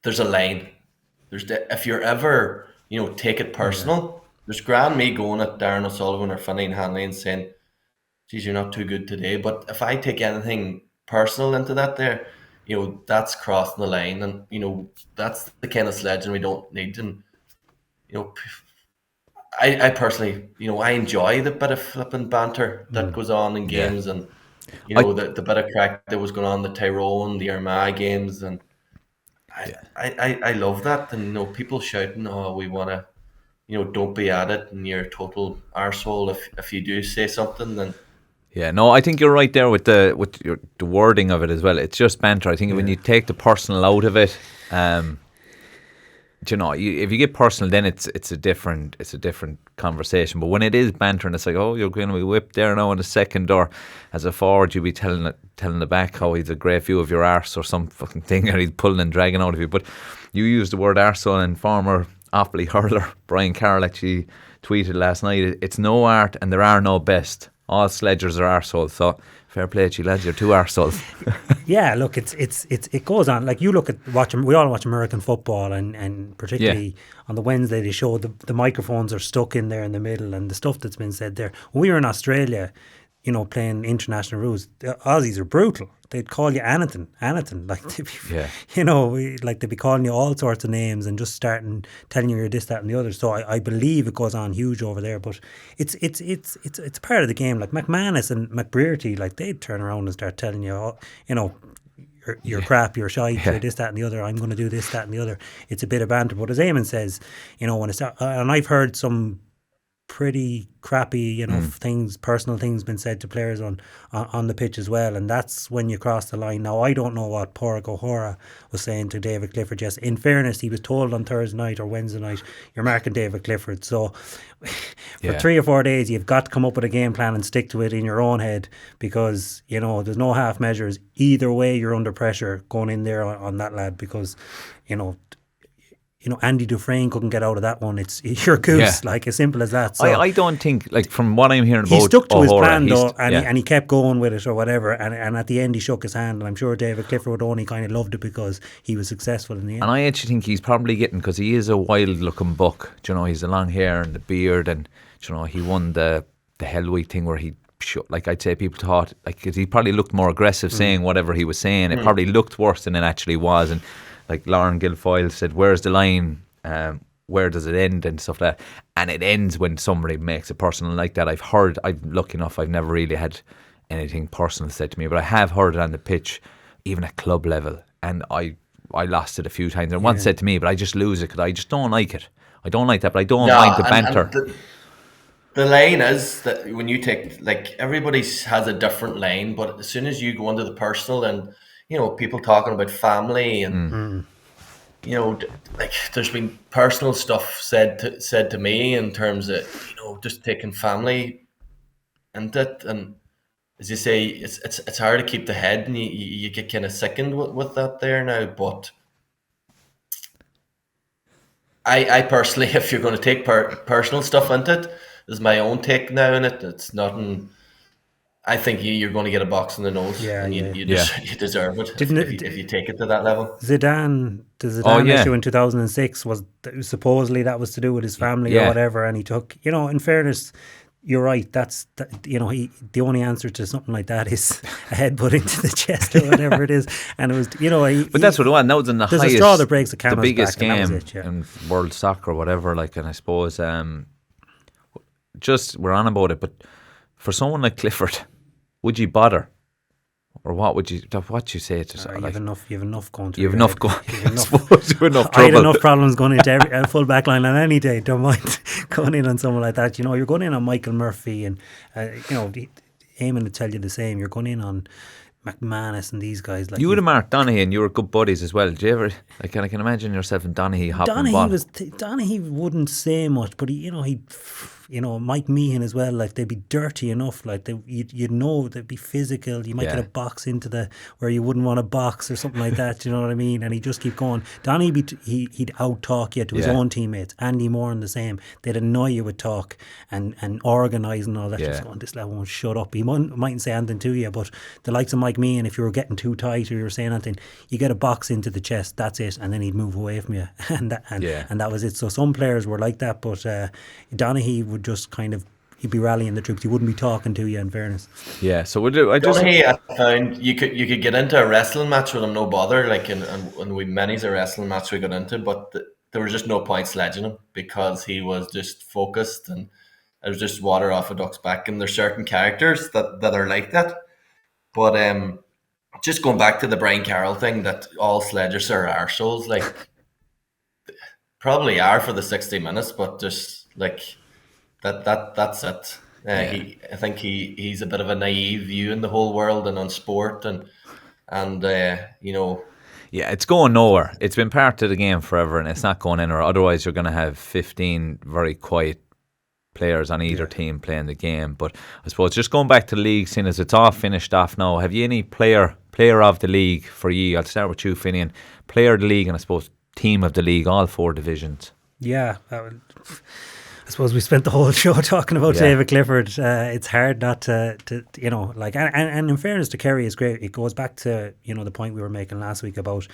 C: there's a line. If you're ever, take it personal, there's grand me going at Darran O'Sullivan or Finian Hanley and saying, geez, you're not too good today. But if I take anything personal into that there, that's crossing the line. And, that's the kind of sledging we don't need. And, I personally, I enjoy the bit of flipping banter that goes on in games, and the bit of crack that was going on, the Tyrone, the Armagh games, and I love that. And people shouting, "Oh, we want to, don't be at it," and you're a total arsehole if you do say something. Then
A: I think you're right there with the wording of it as well. It's just banter. I think when you take the personal out of it, if you get personal, then it's a different conversation. But when it is banter and it's like, oh, you're going to be whipped there now in a second, or as a forward you'll be telling the back how he's a great view of your arse or some fucking thing, or he's pulling and dragging out of you. But you used the word arsehole, and former Offaly hurler Brian Carroll actually tweeted last night, it's no art and there are no best. All sledgers are arseholes. So fair play to you lads, you're two arseholes.
B: Yeah, look, it goes on. Like, you look at we all watch American football, and particularly on the Wednesday they show the microphones are stuck in there in the middle, and the stuff that's been said there. When we were in Australia, playing international rules, the Aussies are brutal. They'd call you anything, like they'd be, like they'd be calling you all sorts of names and just telling you you're this, that, and the other. So I believe it goes on huge over there, but it's part of the game. Like McManus and McBrearty, like they'd turn around and start telling you, you're crap, you're shite, you're this, that, and the other. I'm going to do this, that, and the other. It's a bit of banter, but as Eamon says, when it's and I've heard some pretty crappy, personal things been said to players on the pitch as well, and that's when you cross the line. Now, I don't know what Páirc O'Hora was saying to David Clifford. Yes, in fairness, he was told on Thursday night or Wednesday night, you're marking David Clifford. So for 3 or 4 days, you've got to come up with a game plan and stick to it in your own head, because there's no half measures. Either way, you're under pressure going in there on that lad, because Andy Dufresne couldn't get out of that one. It's your goose, like as simple as that. So
A: I don't think, like from what I'm hearing about
B: he stuck to his plan though,
A: and
B: he kept going with it or whatever. And at the end, he shook his hand. And I'm sure David Clifford would only kind of loved it because he was successful in the end.
A: And I actually think he's probably getting, because he is a wild-looking buck. He's the long hair and the beard, and he won the Hell Week thing where he. Like I'd say, people thought he probably looked more aggressive saying whatever he was saying. It probably looked worse than it actually was. And like Lauren Guilfoyle said, where's the line? Where does it end and stuff like that? And it ends when somebody makes it personal like that. I'm lucky enough, I've never really had anything personal said to me, but I have heard it on the pitch, even at club level, and I lost it a few times. And once said to me, but I just lose it because I just don't like it. I don't like that, but I don't mind the banter.
C: The line is that when you take, like, everybody has a different line, but as soon as you go into the personal and, people talking about family and, like there's been personal stuff said to me in terms of, just taking family and that. And as you say, it's hard to keep the head, and you get kind of sickened with that there now. But I personally, if you're going to take personal stuff into it, is my own take now in it. It's nothing. I think you're going to get a box in the nose, and you deserve it if you take it to that level.
B: The Zidane issue in 2006 was supposedly that was to do with his family or whatever, and he took. In fairness, you're right. That's the only answer to something like that is a headbutt into the chest or whatever it is, and it was
A: but that's what it was. That was in the highest.
B: There's a straw that breaks the camel's
A: biggest
B: back,
A: game in world soccer or whatever. Like, and I suppose just we're on about it, but for someone like Clifford, would you bother, or what would you say to?
B: You have enough going through.
A: You have enough going. You have enough trouble.
B: I had enough problems going into a full back line on any day. Don't mind going in on someone like that. You're going in on Michael Murphy, and Eamon would tell you the same. You're going in on McManus and these guys. Like
A: you would have Mark Donaghy, and you were good buddies as well. Did you ever? Like, I can imagine yourself and Donaghy hopping.
B: Donaghy wouldn't say much, but he Mike Meehan as well. Like, they'd be dirty enough. Like you'd know they'd be physical. You might get a box into where you wouldn't want a box or something like that. You know what I mean? And he'd just keep going. Donaghy, he'd out talk you to his own teammates. Andy Moore and the same. They'd annoy you with talk and organise and all that. Just going, this lad won't shut up. He mightn't say anything to you, but the likes of Mike Meehan, if you were getting too tight or you were saying anything, you get a box into the chest. That's it, and then he'd move away from you, and that was it. So some players were like that, but Donaghy would just kind of, he'd be rallying the troops. He wouldn't be talking to you, in fairness.
A: Yeah, so we'll do. I
C: found you could get into a wrestling match with him, no bother. Like, and many's a wrestling match we got into, but there was just no point sledging him because he was just focused, and it was just water off a duck's back. And there's certain characters that are like that. But just going back to the Brian Carroll thing, that all sledgers are arseholes, like, probably are for the 60 minutes, but just like that's it. I think he's a bit of a naive view in the whole world and on sport, and
A: yeah, it's going nowhere. It's been part of the game forever, and it's not going anywhere. Otherwise, you're going to have 15 very quiet players on either team playing the game. But I suppose just going back to the league, seeing as it's all finished off now, have you any player of the league for you? I'll start with you, Finian. Player of the league, and I suppose team of the league, all 4 divisions.
B: Yeah, I suppose we spent the whole show talking about David Clifford. It's hard not to like, and in fairness to Kerry, is great. It goes back to the point we were making last week about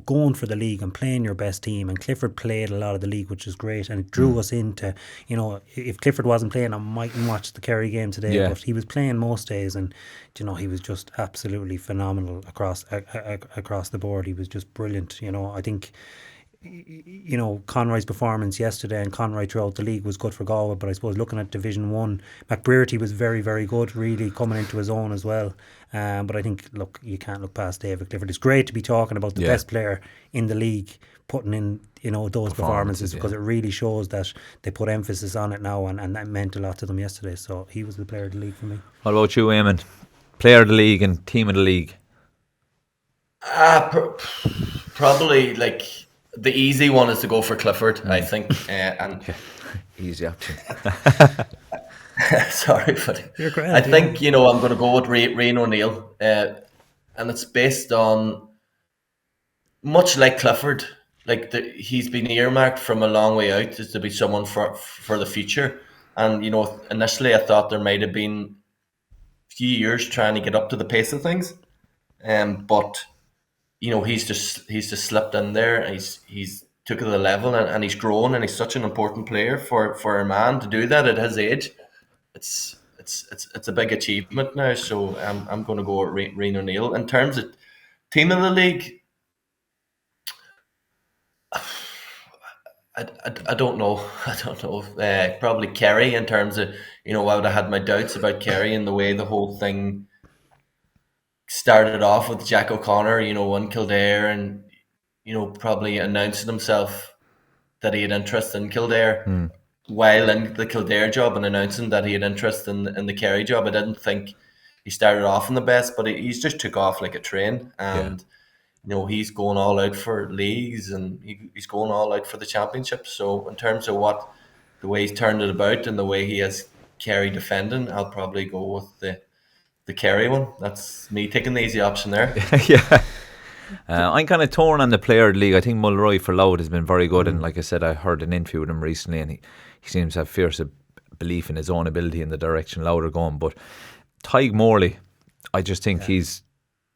B: going for the league and playing your best team. And Clifford played a lot of the league, which is great, and it drew us into, if Clifford wasn't playing, I mightn't watch the Kerry game today, but he was playing most days, and he was just absolutely phenomenal across the board. He was just brilliant. I think Conroy's performance yesterday and Conroy throughout the league was good for Galway, but I suppose looking at Division 1, McBrearty was very, very good, really coming into his own as well. But I think, look, you can't look past David Clifford. It's great to be talking about the best player in the league putting in those performances, because it really shows that they put emphasis on it now, and that meant a lot to them yesterday. So he was the player of the league for me.
A: What about you, Eamon? Player of the league and team of the league?
C: Probably, like, the easy one is to go for Clifford, I think.
A: Easy option.
C: Sorry, but I think, I'm going to go with Rian O'Neill. And it's based on, much like Clifford, he's been earmarked from a long way out to be someone for the future. And initially I thought there might have been a few years trying to get up to the pace of things, but he's just slipped in there, and he's took to the level, and he's grown, and he's such an important player for a man to do that at his age. It's a big achievement now. So I'm going to go with Rian O'Neill. In terms of team of the league, I don't know. I don't know. Probably Kerry, in terms of, I would have had my doubts about Kerry and the way the whole thing started off with Jack O'Connor, in Kildare, and probably announcing himself that he had interest in Kildare while in the Kildare job, and announcing that he had interest in the Kerry job. I didn't think he started off in the best, but he's just took off like a train, and he's going all out for leagues, and he's going all out for the championship. So in terms of the way he's turned it about and the way he has Kerry defending, I'll probably go with the Kerry one. That's me taking the easy option there.
A: Yeah. I'm kind of torn on the player of the league. I think Mulroy for Louth has been very good, and like I said, I heard an interview with him recently, and he seems to have fierce belief in his own ability and the direction Louth are going. But Tadhg Morley, I just think he's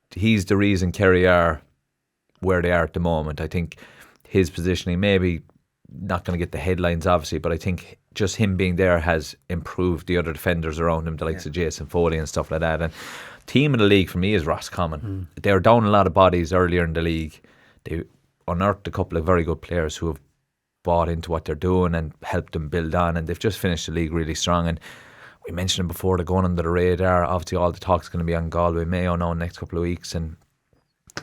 A: the reason Kerry are where they are at the moment. I think his positioning, maybe not going to get the headlines obviously, but I think just him being there has improved the other defenders around him, the likes of Jason Foley and stuff like that. And team of the league for me is Roscommon. They were down a lot of bodies earlier in the league. They unearthed a couple of very good players who have bought into what they're doing and helped them build on, and they've just finished the league really strong. And we mentioned them before, they're going under the radar. Obviously all the talk's going to be on Galway, Mayo now in the next couple of weeks, and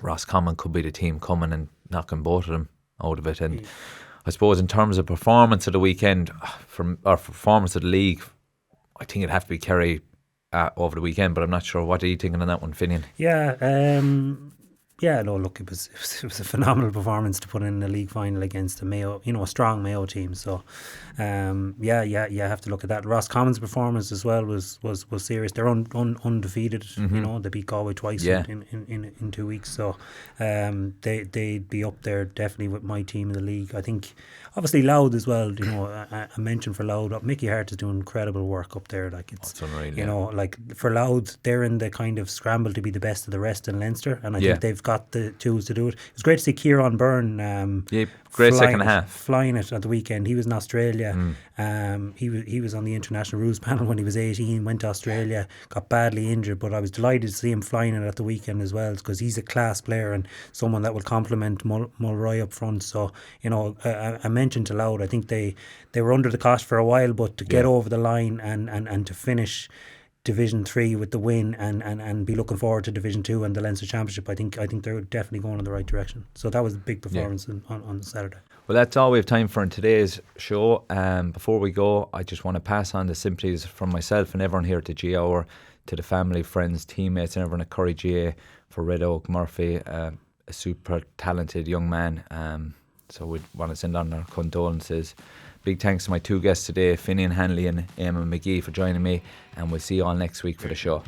A: Roscommon could be the team coming and knocking both of them out of it. And I suppose in terms of performance of the weekend, performance of the league, I think it'd have to be Kerry over the weekend, but I'm not sure. What are you thinking on that one, Finian?
B: No, look, it was a phenomenal performance to put in the league final against a Mayo, a strong Mayo team. So, you have to look at that. Roscommon's performance as well was serious. They're undefeated. They beat Galway twice in 2 weeks. So, they'd be up there definitely with my team in the league. I think obviously Louth as well. I mentioned for Louth, Mickey Hart is doing incredible work up there. Like it's unreal, like for Louth, they're in the kind of scramble to be the best of the rest in Leinster, and I think they've got the tools to do it. It was great to see Kieran Byrne.
A: Great second half,
B: flying it at the weekend. He was in Australia. He was on the international rules panel when he was 18. Went to Australia, got badly injured, but I was delighted to see him flying it at the weekend as well, because he's a class player and someone that will complement Mulroy up front. So I mentioned to Louth, I think they were under the cosh for a while, but to get over the line and to finish Division 3 with the win and be looking forward to Division 2 and the Leinster Championship, I think they're definitely going in the right direction. So that was a big performance on Saturday.
A: Well, that's all we have time for in today's show. Before we go, I just want to pass on the sympathies from myself and everyone here at the GAA, to the family, friends, teammates and everyone at Kerry GAA for Red Oak Murphy, a super talented young man. So we want to send on our condolences. Big thanks to my two guests today, Finian, Hanley and Eamon McGee, for joining me, and we'll see you all next week for the show.